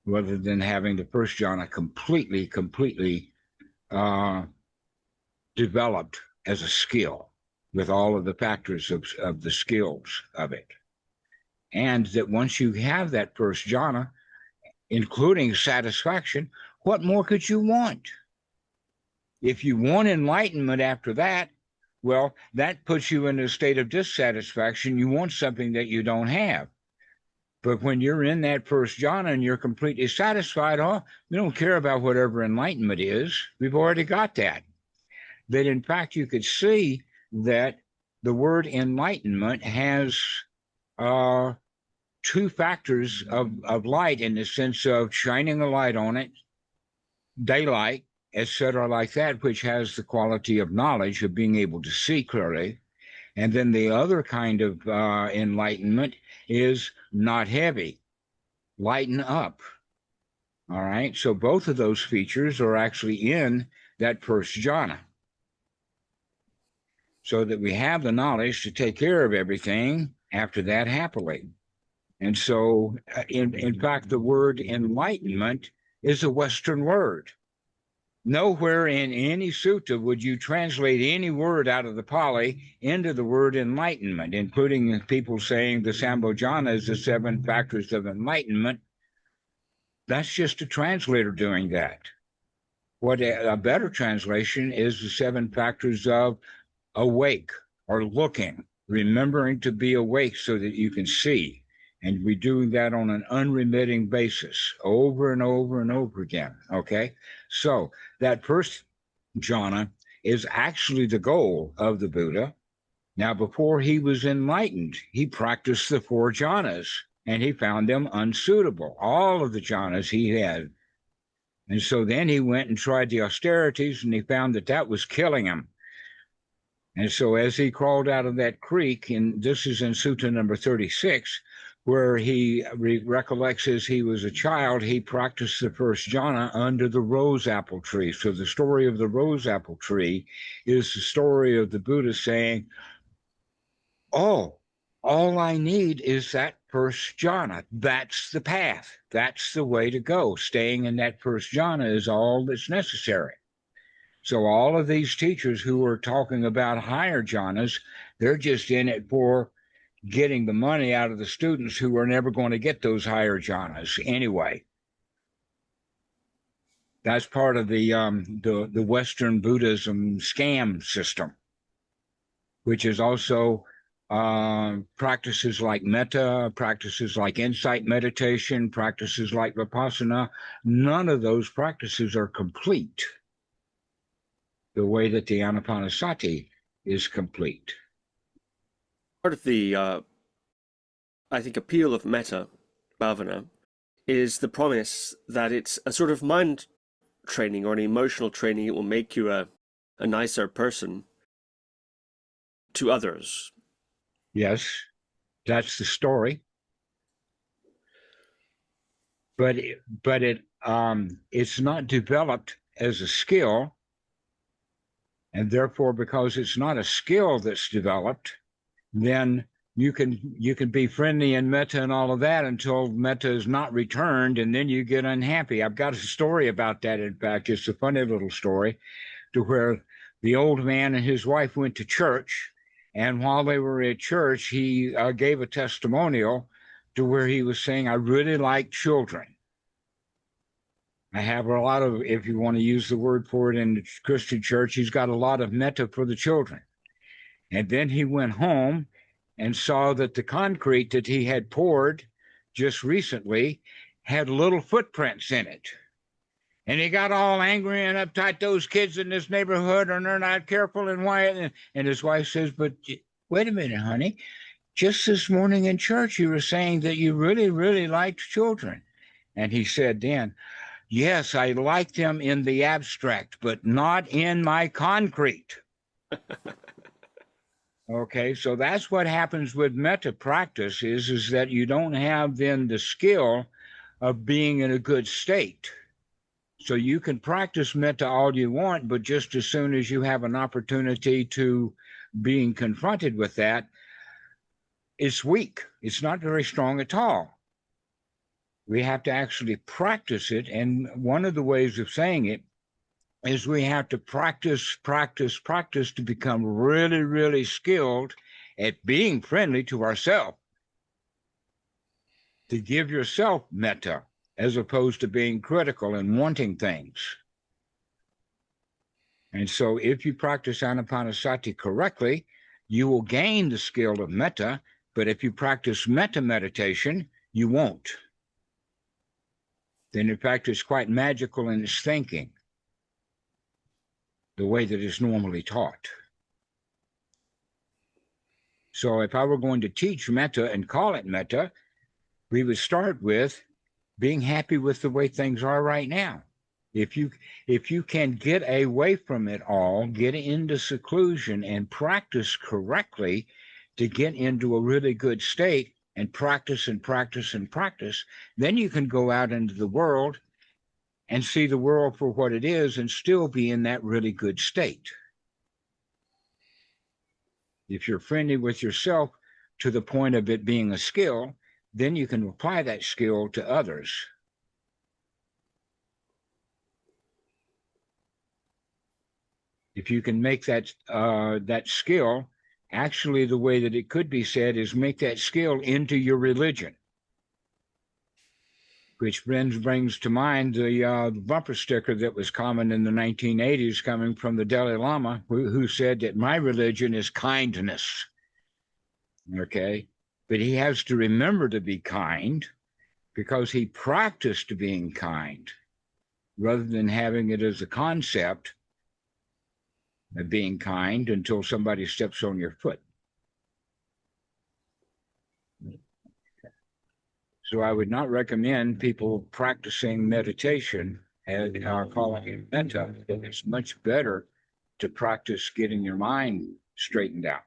rather than having the first jhana completely developed as a skill, with all of the factors of the skills of it. And that once you have that first jhana, including satisfaction, what more could you want? If you want enlightenment after that, well, that puts you in a state of dissatisfaction. You want something that you don't have. But when you're in that first jhana and you're completely satisfied, we don't care about whatever enlightenment is. We've already got that. That in fact, you could see that the word enlightenment has 2 factors of light, in the sense of shining a light on it, daylight, etc., like that, which has the quality of knowledge, of being able to see clearly. And then the other kind of enlightenment is not heavy, lighten up. All right, so both of those features are actually in that first jhana. so that we have the knowledge to take care of everything after that happily. And so, in fact, the word enlightenment is a Western word. Nowhere in any sutta would you translate any word out of the Pali into the word enlightenment, including people saying the Sambhojana is the 7 factors of enlightenment. That's just a translator doing that. What a better translation is the 7 factors of awake or looking, remembering to be awake so that you can see. And we're doing that on an unremitting basis over and over and over again, okay? So that first jhana is actually the goal of the Buddha. Now, before he was enlightened, he practiced the 4 jhanas, and he found them unsuitable, all of the jhanas he had. And so then he went and tried the austerities, and he found that that was killing him. And so as he crawled out of that creek, and this is in Sutta number 36, where he recollects as he was a child, he practiced the first jhana under the rose apple tree. So the story of the rose apple tree is the story of the Buddha saying, oh, all I need is that first jhana. That's the path. That's the way to go. Staying in that first jhana is all that's necessary. So all of these teachers who are talking about higher jhanas, they're just in it for getting the money out of the students who are never going to get those higher jhanas anyway. That's part of the Western Buddhism scam system, which is also practices like metta, practices like insight meditation, practices like Vipassanā. None of those practices are complete the way that the Ānāpānassati is complete. Part of the, I think, appeal of metta bhavana is the promise that it's a sort of mind training or an emotional training. It will make you a nicer person to others. Yes, that's the story. But it's not developed as a skill, and therefore, because it's not a skill that's developed, then you can be friendly in metta and all of that until metta is not returned, and then you get unhappy. I've got a story about that. In fact, it's a funny little story, to where the old man and his wife went to church, and while they were at church, he gave a testimonial to where he was saying, I really like children. I have a lot of, if you want to use the word for it in the Christian church, he's got a lot of metta for the children. And then he went home and saw that the concrete that he had poured just recently had little footprints in it. And he got all angry and uptight. Those kids in this neighborhood, and they're not careful, and why? And his wife says, but wait a minute, honey. Just this morning in church, you were saying that you really, really liked children. And he said then, yes, I like them in the abstract, but not in my concrete. Okay, so that's what happens with metta practice is that you don't have then the skill of being in a good state. So you can practice metta all you want, but just as soon as you have an opportunity to being confronted with that, it's weak. It's not very strong at all. We have to actually practice it. And one of the ways of saying it is we have to practice to become really, really skilled at being friendly to ourselves. To give yourself metta, as opposed to being critical and wanting things. And so if you practice Ānāpānassati correctly, you will gain the skill of metta, but if you practice metta meditation, you won't. Then in fact, it's quite magical in its thinking, the way that it's normally taught. So if I were going to teach metta and call it metta, we would start with being happy with the way things are right now. If you can get away from it all, get into seclusion and practice correctly to get into a really good state and practice and practice and practice, then you can go out into the world and see the world for what it is and still be in that really good state. If you're friendly with yourself to the point of it being a skill, then you can apply that skill to others. If you can make that that skill, actually the way that it could be said is make that skill into your religion. Which brings to mind the bumper sticker that was common in the 1980s coming from the Dalai Lama, who said that my religion is kindness. Okay? But he has to remember to be kind because he practiced being kind rather than having it as a concept of being kind until somebody steps on your foot. So I would not recommend people practicing meditation and calling it metta. It's much better to practice getting your mind straightened out.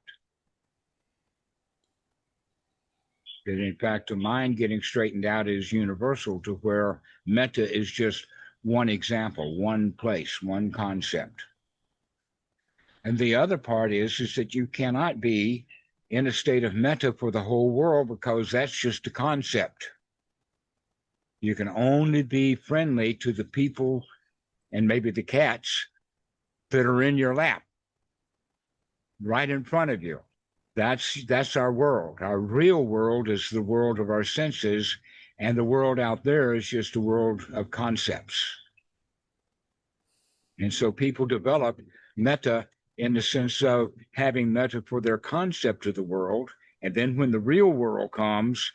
And in fact, the mind getting straightened out is universal to where metta is just one example, one place, one concept. And the other part is that you cannot be in a state of metta for the whole world because that's just a concept. You can only be friendly to the people and maybe the cats that are in your lap, right in front of you. That's our world. Our real world is the world of our senses, and the world out there is just a world of concepts. And so people develop metta in the sense of having metta for their concept of the world. And then when the real world comes,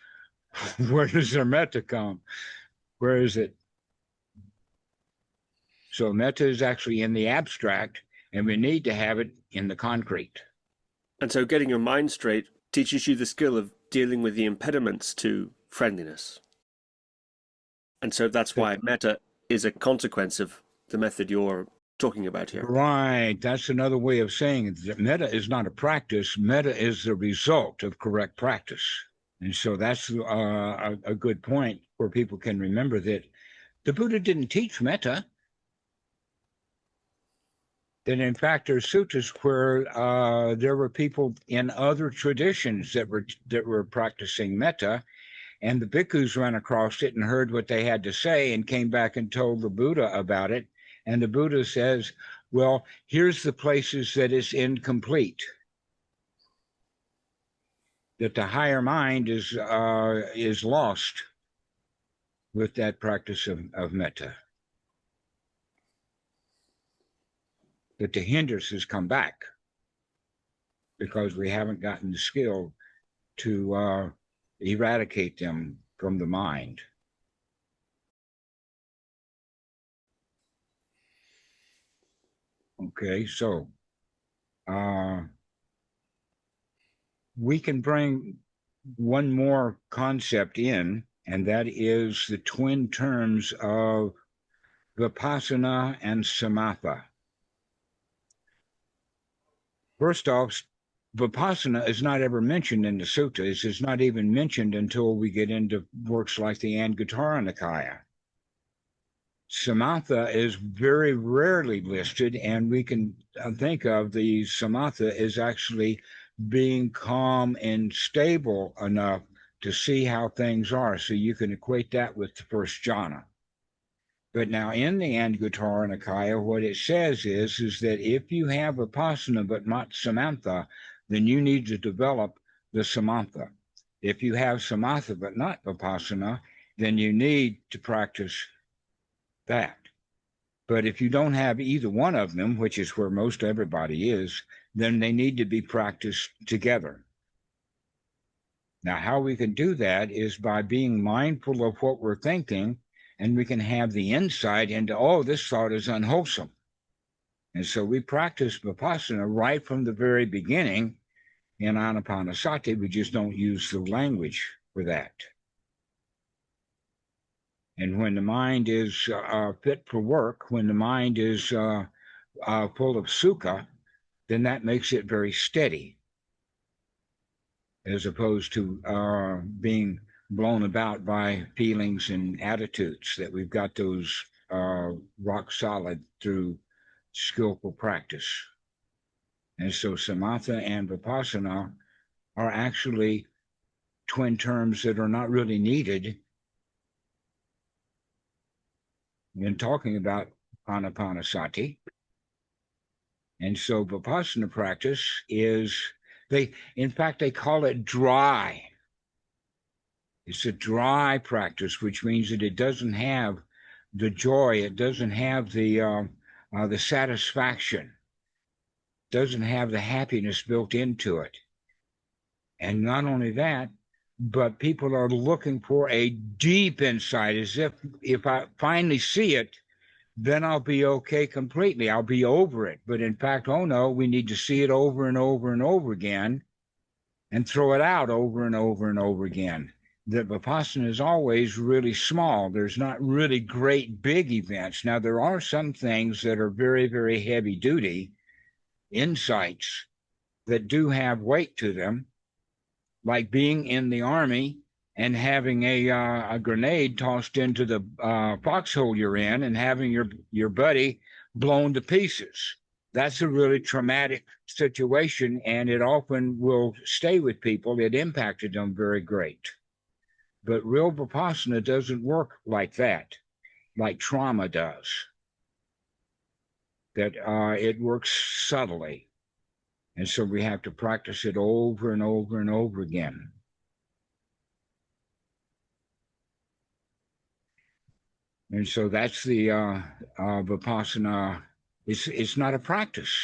where does their metta come? Where is it? So metta is actually in the abstract, and we need to have it in the concrete. And so getting your mind straight teaches you the skill of dealing with the impediments to friendliness. And so that's why metta is a consequence of the method you're talking about here. Right. That's another way of saying it. That metta is not a practice. Metta is the result of correct practice. And so that's a good point where people can remember that the Buddha didn't teach metta. That in fact, there's suttas where there were people in other traditions that were practicing metta, and the bhikkhus ran across it and heard what they had to say and came back and told the Buddha about it. And the Buddha says, well, here's the places that it's incomplete. That the higher mind is lost with that practice of metta. That the hindrances come back because we haven't gotten the skill to eradicate them from the mind. Okay, so we can bring one more concept in, and that is the twin terms of Vipassanā and samatha. First off, Vipassanā is not ever mentioned in the suttas. It's not even mentioned until we get into works like the Nikāya. Samatha is very rarely listed, and we can think of the samatha as actually being calm and stable enough to see how things are. So you can equate that with the first jhana. But now in the Nikāya, what it says is that if you have vipassana but not samatha, then you need to develop the samatha. If you have samatha but not vipassana, then you need to practice that. But if you don't have either one of them, which is where most everybody is, then they need to be practiced together. Now, how we can do that is by being mindful of what we're thinking, and we can have the insight into, oh, this thought is unwholesome. And so we practice Vipassana right from the very beginning in Ānāpānassati. We just don't use the language for that. And when the mind is fit for work, when the mind is full of sukha, then that makes it very steady, as opposed to being blown about by feelings and attitudes, that we've got those rock solid through skillful practice. And so samatha and vipassana are actually twin terms that are not really needed in talking about Ānāpānassati. And so Vipassana practice is, in fact, they call it dry. It's a dry practice, which means that it doesn't have the joy, it doesn't have the satisfaction, doesn't have the happiness built into it. And not only that, but people are looking for a deep insight, as if I finally see it, then I'll be okay completely. I'll be over it. But in fact, oh no, we need to see it over and over and over again and throw it out over and over and over again. The Vipassana is always really small. There's not really great big events. Now, there are some things that are very, very heavy duty insights that do have weight to them, like being in the army and having a grenade tossed into the foxhole you're in and having your buddy blown to pieces. That's a really traumatic situation, and it often will stay with people. It impacted them very great. But real Vipassana doesn't work like that, like trauma does. That it works subtly. And so we have to practice it over and over and over again. And so that's the Vipassana. It's not a practice.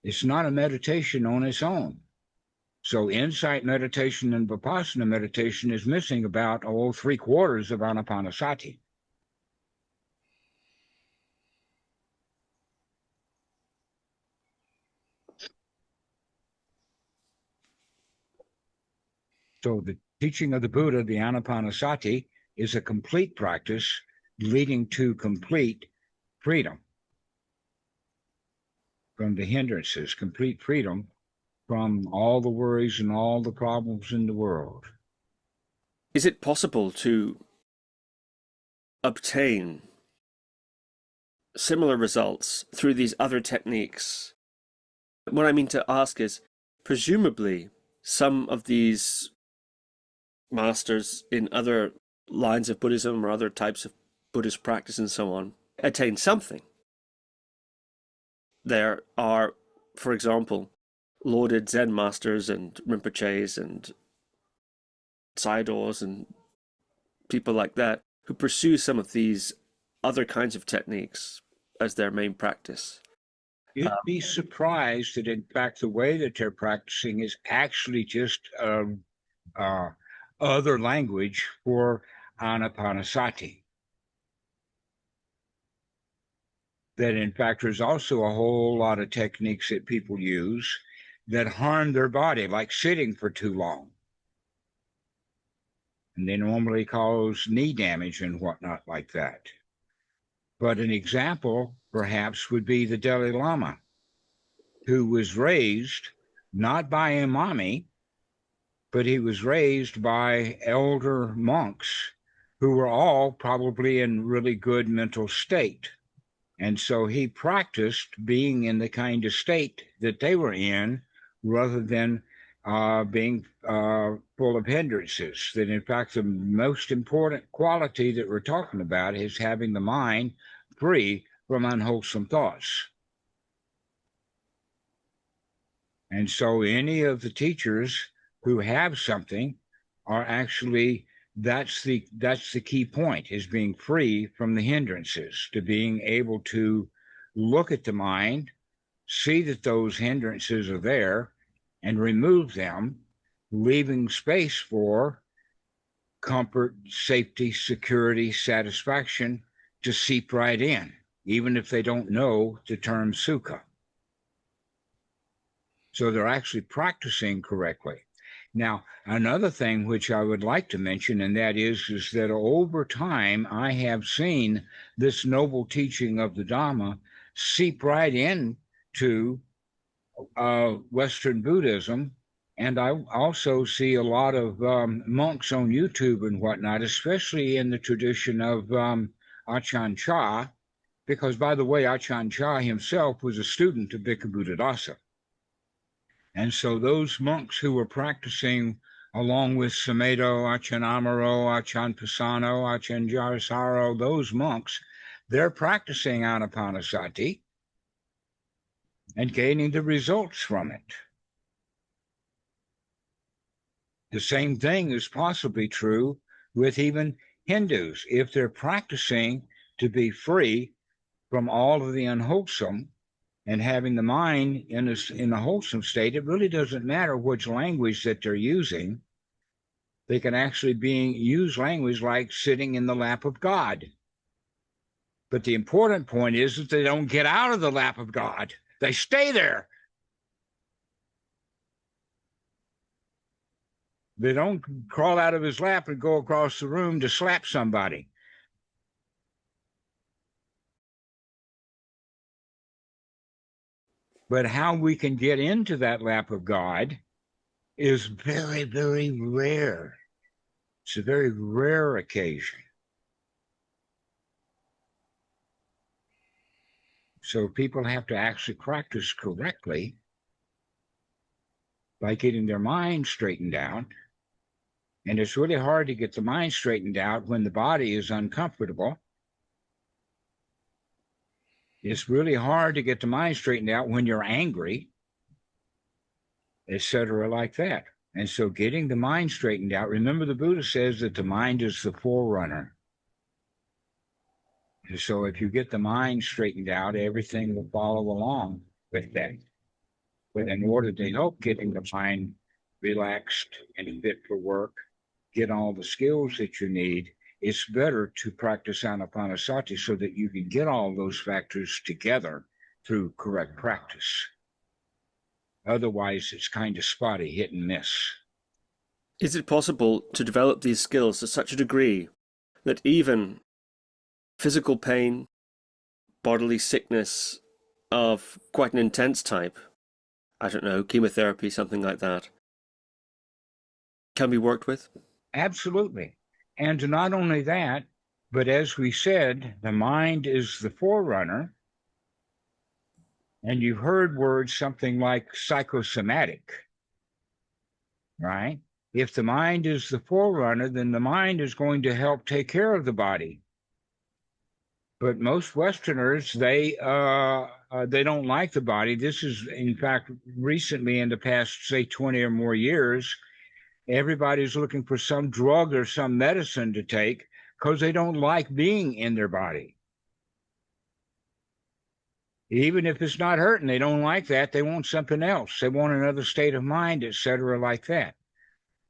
It's not a meditation on its own. So insight meditation and Vipassana meditation is missing about 3/4 of Ānāpānassati. So the teaching of the Buddha, the Ānāpānassati, is a complete practice leading to complete freedom from the hindrances, complete freedom from all the worries and all the problems in the world. Is it possible to obtain similar results through these other techniques? What I mean to ask is, presumably some of these masters in other lines of Buddhism or other types of Buddhist practice and so on attain something. There are, for example, lauded Zen masters and Rinpoches and Sayadaws and people like that who pursue some of these other kinds of techniques as their main practice. You'd be surprised that, in fact, the way that they're practicing is actually just other language for Ānāpānassati. That, in fact, there's also a whole lot of techniques that people use that harm their body, like sitting for too long. And they normally cause knee damage and whatnot like that. But an example, perhaps, would be the Dalai Lama, who was raised not by a mommy, but he was raised by elder monks who were all probably in really good mental state. And so he practiced being in the kind of state that they were in rather than being full of hindrances. That, in fact, the most important quality that we're talking about is having the mind free from unwholesome thoughts. And so any of the teachers who have something are actually, that's the key point, is being free from the hindrances, to being able to look at the mind, see that those hindrances are there, and remove them, leaving space for comfort, safety, security, satisfaction to seep right in, even if they don't know the term sukha. So they're actually practicing correctly. Now, another thing which I would like to mention, and that is that over time, I have seen this noble teaching of the Dharma seep right into Western Buddhism. And I also see a lot of monks on YouTube and whatnot, especially in the tradition of Ajahn Chah, Because, by the way, Ajahn Chah himself was a student of Bhikkhu Buddhadasa. And so those monks who were practicing along with Sumedho, Ajahn Amaro, Ajahn Pisano, Ajahn Jarasaro, those monks, they're practicing Ānāpānassati and gaining the results from it. The same thing is possibly true with even Hindus. If they're practicing to be free from all of the unwholesome and having the mind in a wholesome state, it really doesn't matter which language that they're using. They can actually use language like sitting in the lap of God. But the important point is that they don't get out of the lap of God. They stay there. They don't crawl out of his lap and go across the room to slap somebody. But how we can get into that lap of God is very, very rare. It's a very rare occasion. So people have to actually practice correctly by getting their mind straightened out. And it's really hard to get the mind straightened out when the body is uncomfortable. It's really hard to get the mind straightened out when you're angry, etc., like that. And so getting the mind straightened out, remember the Buddha says that the mind is the forerunner. And so if you get the mind straightened out, everything will follow along with that. But in order to help getting the mind relaxed and fit for work, get all the skills that you need, it's better to practice Ānāpānassati so that you can get all those factors together through correct practice. Otherwise, it's kind of spotty, hit and miss. Is it possible to develop these skills to such a degree that even physical pain, bodily sickness of quite an intense type, I don't know, chemotherapy, something like that, can be worked with? Absolutely. And not only that, but as we said, the mind is the forerunner. And you've heard words something like psychosomatic, right? If the mind is the forerunner, then the mind is going to help take care of the body. But most Westerners, they don't like the body. This is, in fact, recently in the past, say, 20 or more years, everybody's looking for some drug or some medicine to take because they don't like being in their body. Even if it's not hurting, they don't like that. They want something else. They want another state of mind, etc., like that.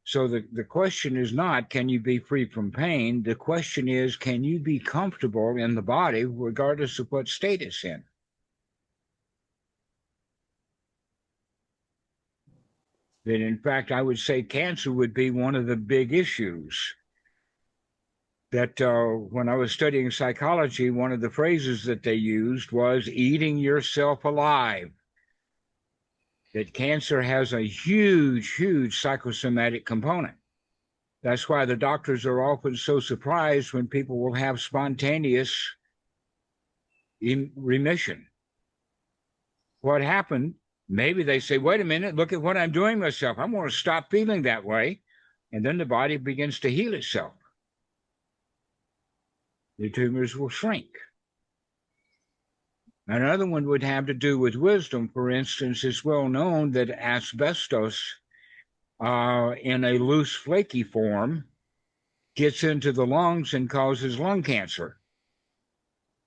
So the question is not, can you be free from pain? The question is, can you be comfortable in the body regardless of what state it's in? That in fact, I would say cancer would be one of the big issues. That when I was studying psychology, one of the phrases that they used was eating yourself alive. That cancer has a huge, huge psychosomatic component. That's why the doctors are often so surprised when people will have spontaneous remission. What happened? Maybe they say, wait a minute, look at what I'm doing myself. I'm going to stop feeling that way. And then the body begins to heal itself. The tumors will shrink. Another one would have to do with wisdom. For instance, it's well known that asbestos in a loose, flaky form gets into the lungs and causes lung cancer.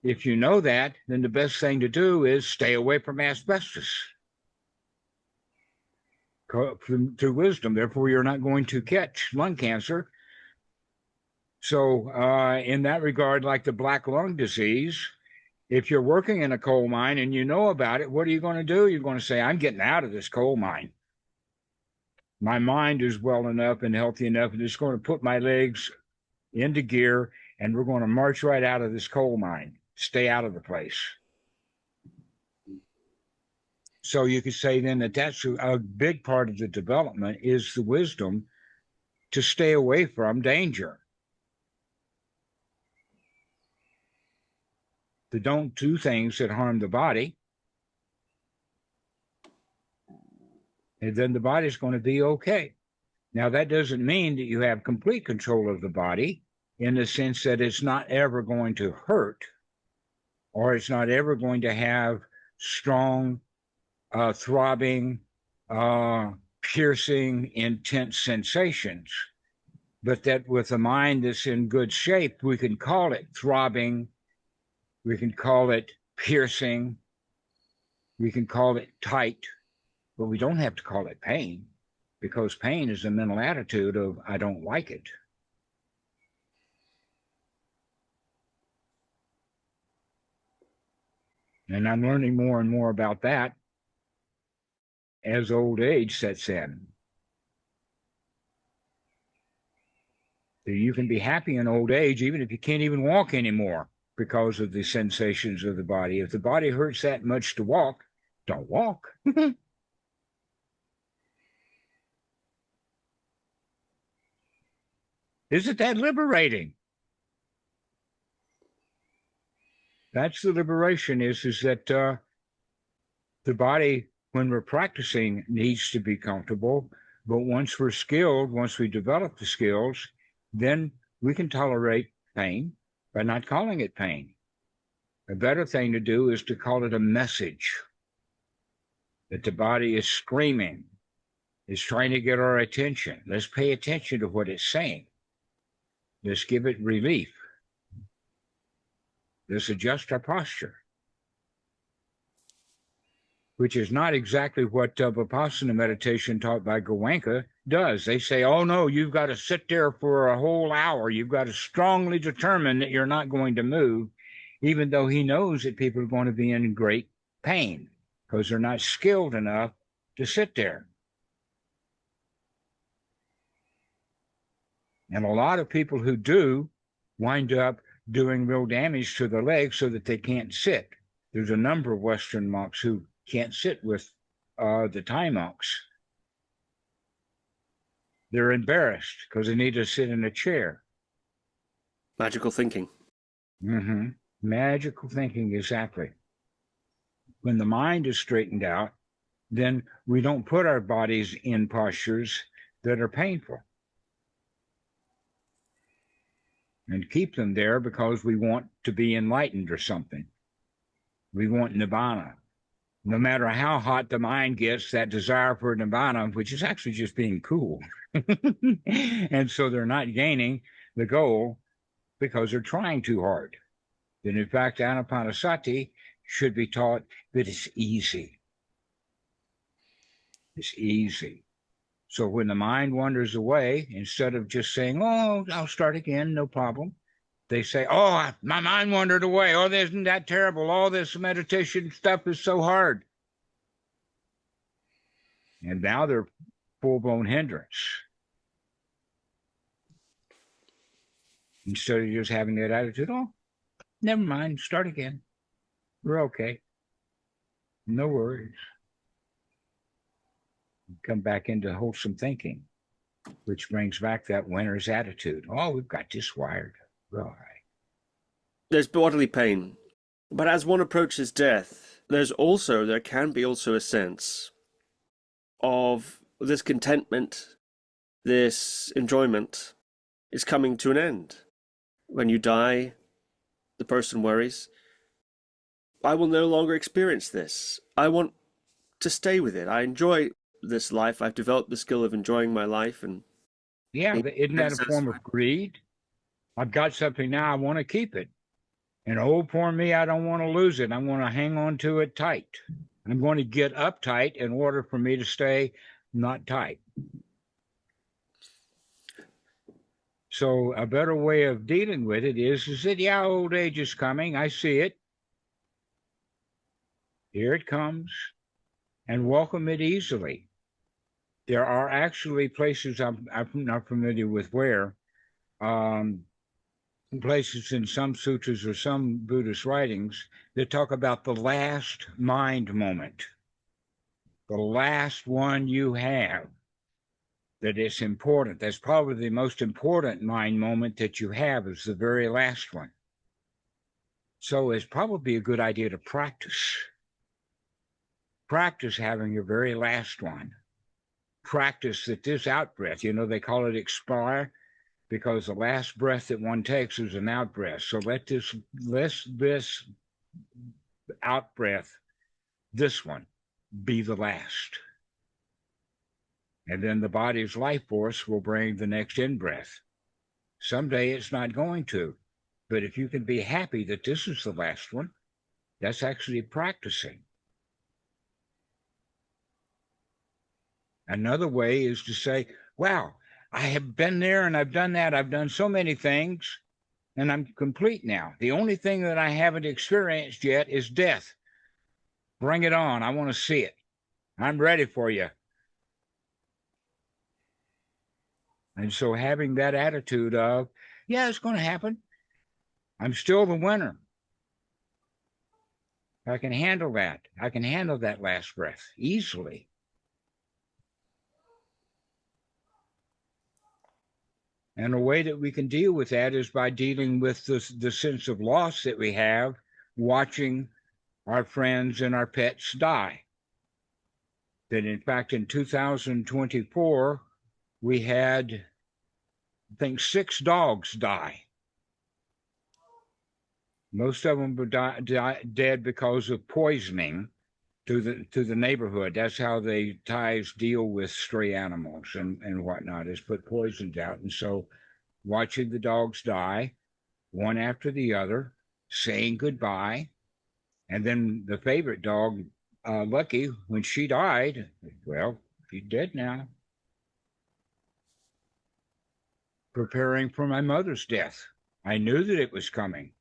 If you know that, then the best thing to do is stay away from asbestos. Through wisdom, therefore, you're not going to catch lung cancer. So in that regard, like the black lung disease, if you're working in a coal mine and you know about it, what are you going to do? You're going to say, I'm getting out of this coal mine. My mind is well enough and healthy enough, and it's going to put my legs into gear, and we're going to march right out of this coal mine. Stay out of the place. So you could say then that that's a big part of the development is the wisdom to stay away from danger. to don't do things that harm the body, and then the body's going to be okay. Now, that doesn't mean that you have complete control of the body in the sense that it's not ever going to hurt, or it's not ever going to have strong, throbbing, piercing, intense sensations. But that with a mind that's in good shape, we can call it throbbing, we can call it piercing, we can call it tight, but we don't have to call it pain, because pain is a mental attitude of, I don't like it. And I'm learning more and more about that as old age sets in. So you can be happy in old age even if you can't even walk anymore because of the sensations of the body. If the body hurts that much to walk, don't walk. Isn't that liberating? That's the liberation, is that the body, when we're practicing, needs to be comfortable. But once we're skilled, once we develop the skills, then we can tolerate pain by not calling it pain. A better thing to do is to call it a message that the body is screaming, is trying to get our attention. Let's pay attention to what it's saying. Let's give it relief. Let's adjust our posture, which is not exactly what Vipassanā meditation taught by Goenka does. They say, oh no, you've got to sit there for a whole hour. You've got to strongly determine that you're not going to move, even though he knows that people are going to be in great pain because they're not skilled enough to sit there. And a lot of people who do wind up doing real damage to their legs so that they can't sit. There's a number of Western monks who can't sit with the Thai monks. They're embarrassed because they need to sit in a chair. Magical thinking. Mm-hmm. Magical thinking, exactly. When the mind is straightened out, then we don't put our bodies in postures that are painful and keep them there because we want to be enlightened or something. We want nibbana. No matter how hot the mind gets, that desire for nibbana, which is actually just being cool. And so they're not gaining the goal because they're trying too hard. And in fact, Ānāpānassati should be taught that it's easy. It's easy. So when the mind wanders away, instead of just saying, oh, I'll start again, no problem, they say, oh, my mind wandered away. Oh, isn't that terrible? All this meditation stuff is so hard. And now they're full-blown hindrance. Instead of just having that attitude, oh, never mind, start again. We're okay. No worries. Come back into wholesome thinking, which brings back that winner's attitude. Oh, we've got this wired. All right. There's bodily pain, but as one approaches death, there can be also a sense of this contentment, this enjoyment is coming to an end. When you die, the person worries, I will no longer experience this. I want to stay with it. I enjoy this life. I've developed the skill of enjoying my life. And yeah, isn't that a form of greed? I've got something now, I want to keep it. And oh, poor me, I don't want to lose it. I want to hang on to it tight. I'm going to get uptight in order for me to stay not tight. So a better way of dealing with it is that, yeah, old age is coming. I see it. Here it comes. And welcome it easily. There are actually places, I'm not familiar with where, places in some sutras or some Buddhist writings that talk about the last mind moment, the last one you have, that it's important. That's probably the most important mind moment that you have, is the very last one. So it's probably a good idea to practice. Practice having your very last one. Practice that this out breath, they call it expire because the last breath that one takes is an out breath. So let this out breath, this one, be the last. And then the body's life force will bring the next in breath. Someday it's not going to. But if you can be happy that this is the last one, that's actually practicing. Another way is to say, wow, I have been there and I've done that. I've done so many things and I'm complete now. The only thing that I haven't experienced yet is death. Bring it on. I want to see it. I'm ready for you. And so having that attitude of, yeah, it's going to happen. I'm still the winner. I can handle that. I can handle that last breath easily. And a way that we can deal with that is by dealing with the sense of loss that we have watching our friends and our pets die. That in fact, in 2024, we had, I think, 6 dogs die. Most of them were dead because of poisoning to the neighborhood. That's how the Thais deal with stray animals and whatnot, is put poisons out. And so watching the dogs die, one after the other, saying goodbye. And then the favorite dog, Lucky, when she died, well, she's dead now. Preparing for my mother's death. I knew that it was coming.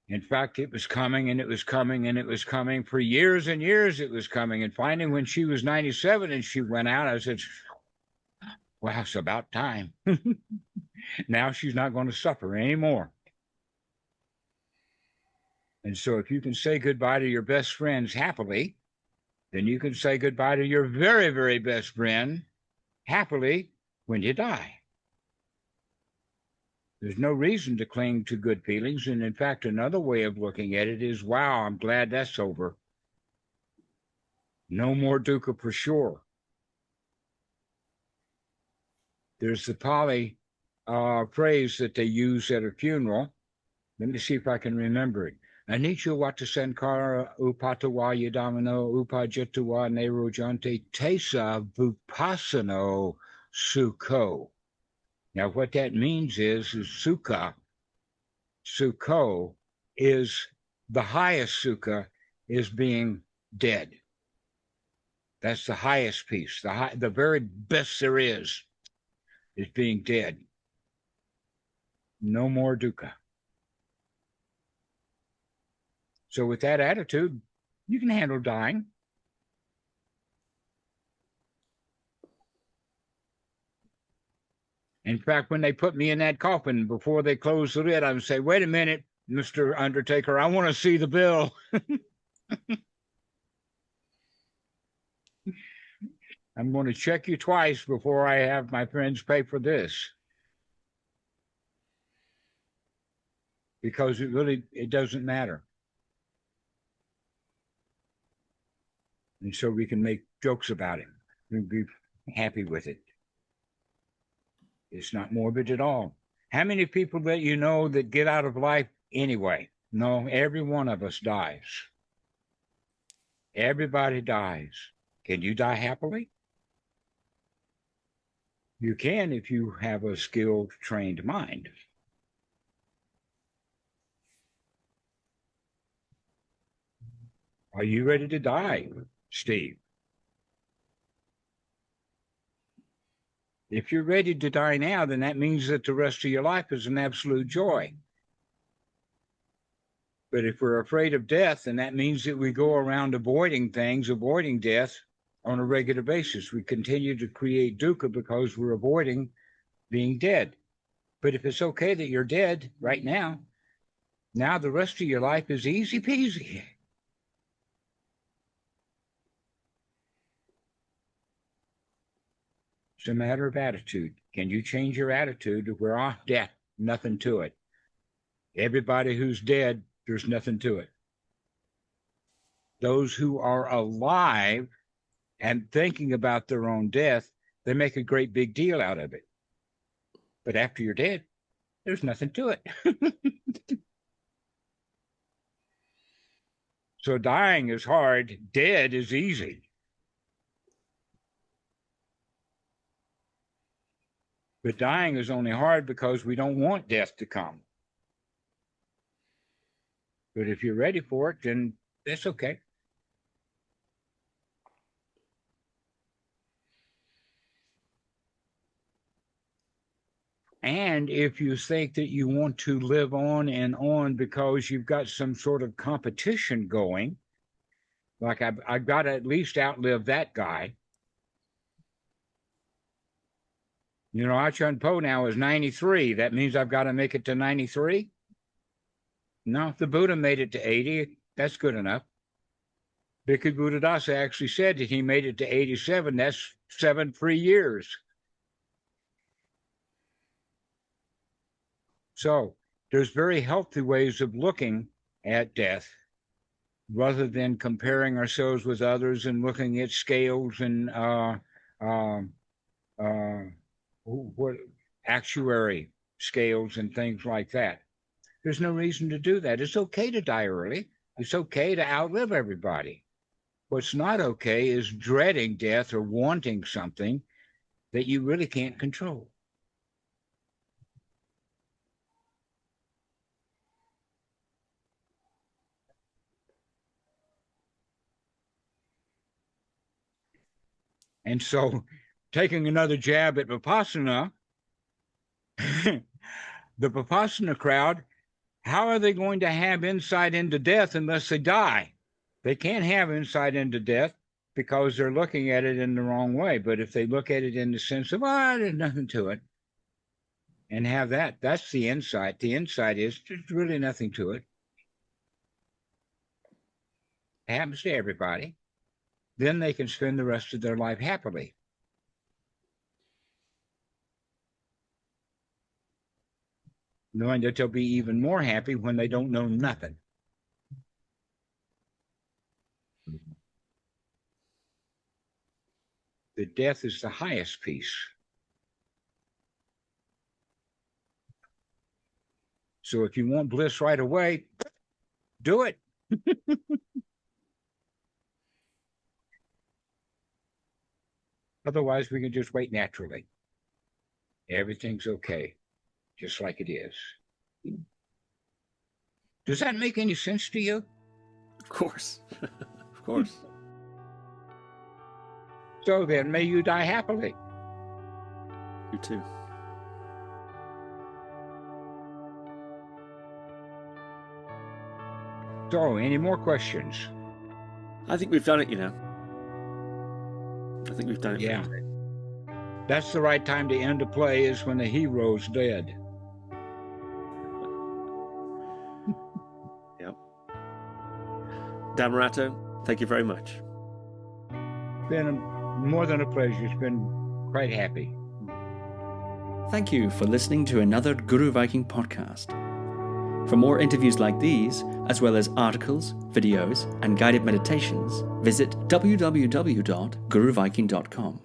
In fact, it was coming and it was coming and it was coming for years and years. It was coming. And finally, when she was 97 and she went out, I said, well, it's about time. Now she's not going to suffer anymore. And so if you can say goodbye to your best friends happily, then you can say goodbye to your very, very best friend happily when you die. There's no reason to cling to good feelings. And in fact, another way of looking at it is, wow, I'm glad that's over. No more dukkha for sure. There's the Pali phrase that they use at a funeral. Let me see if I can remember it. Anicca vata sankara upatawa yadamano upajitawa nerojante tesa Vipassanā sukha. Now, what that means is sukha is the highest sukha is being dead. That's the highest piece. The very best there is being dead. No more dukkha. So with that attitude, you can handle dying. In fact, when they put me in that coffin, before they closed the lid, I would say, wait a minute, Mr. Undertaker, I want to see the bill. I'm going to check you twice before I have my friends pay for this. Because it doesn't matter. And so we can make jokes about it and be happy with it. It's not morbid at all. How many people that you know that get out of life anyway? No, every one of us dies. Everybody dies. Can you die happily? You can if you have a skilled, trained mind. Are you ready to die, Steve? If you're ready to die now, then that means that the rest of your life is an absolute joy. But if we're afraid of death, then that means that we go around avoiding things, avoiding death on a regular basis. We continue to create dukkha because we're avoiding being dead. But if it's okay that you're dead right now the rest of your life is easy peasy. It's a matter of attitude. Can you change your attitude to where, death, nothing to it? Everybody who's dead there's nothing to it. Those who are alive and thinking about their own death, they make a great big deal out of it. But after you're dead, there's nothing to it. So dying is hard, dead is easy. But dying is only hard because we don't want death to come. But if you're ready for it, then that's okay. And if you think that you want to live on and on because you've got some sort of competition going, like I've got to at least outlive that guy. You know, Ajahn Chah now is 93. That means I've got to make it to 93? No, if the Buddha made it to 80, that's good enough. Bhikkhu Buddhadasa actually said that he made it to 87. That's 7 free years. So there's very healthy ways of looking at death rather than comparing ourselves with others and looking at scales and what actuary scales and things like that. There's no reason to do that. It's okay to die early. It's okay to outlive everybody. What's not okay is dreading death or wanting something that you really can't control. And so, taking another jab at Vipassanā, the Vipassanā crowd, how are they going to have insight into death unless they die? They can't have insight into death because they're looking at it in the wrong way. But if they look at it in the sense of, there's nothing to it, and have that, that's the insight. The insight is there's really nothing to it. It happens to everybody. Then they can spend the rest of their life happily. Knowing that they'll be even more happy when they don't know nothing. The death is the highest peace. So if you want bliss right away, do it. Otherwise, we can just wait naturally. Everything's okay, just like it is. Does that make any sense to you? Of course. Of course. So then, may you die happily. You too. So, any more questions? I think we've done it, you know. I think we've done it. Yeah. That's the right time to end a play, is when the hero's dead. Yep. Dhammarato, thank you very much. It's been more than a pleasure. It's been quite happy. Thank you for listening to another Guru Viking podcast. For more interviews like these, as well as articles, videos, and guided meditations, visit www.guruviking.com.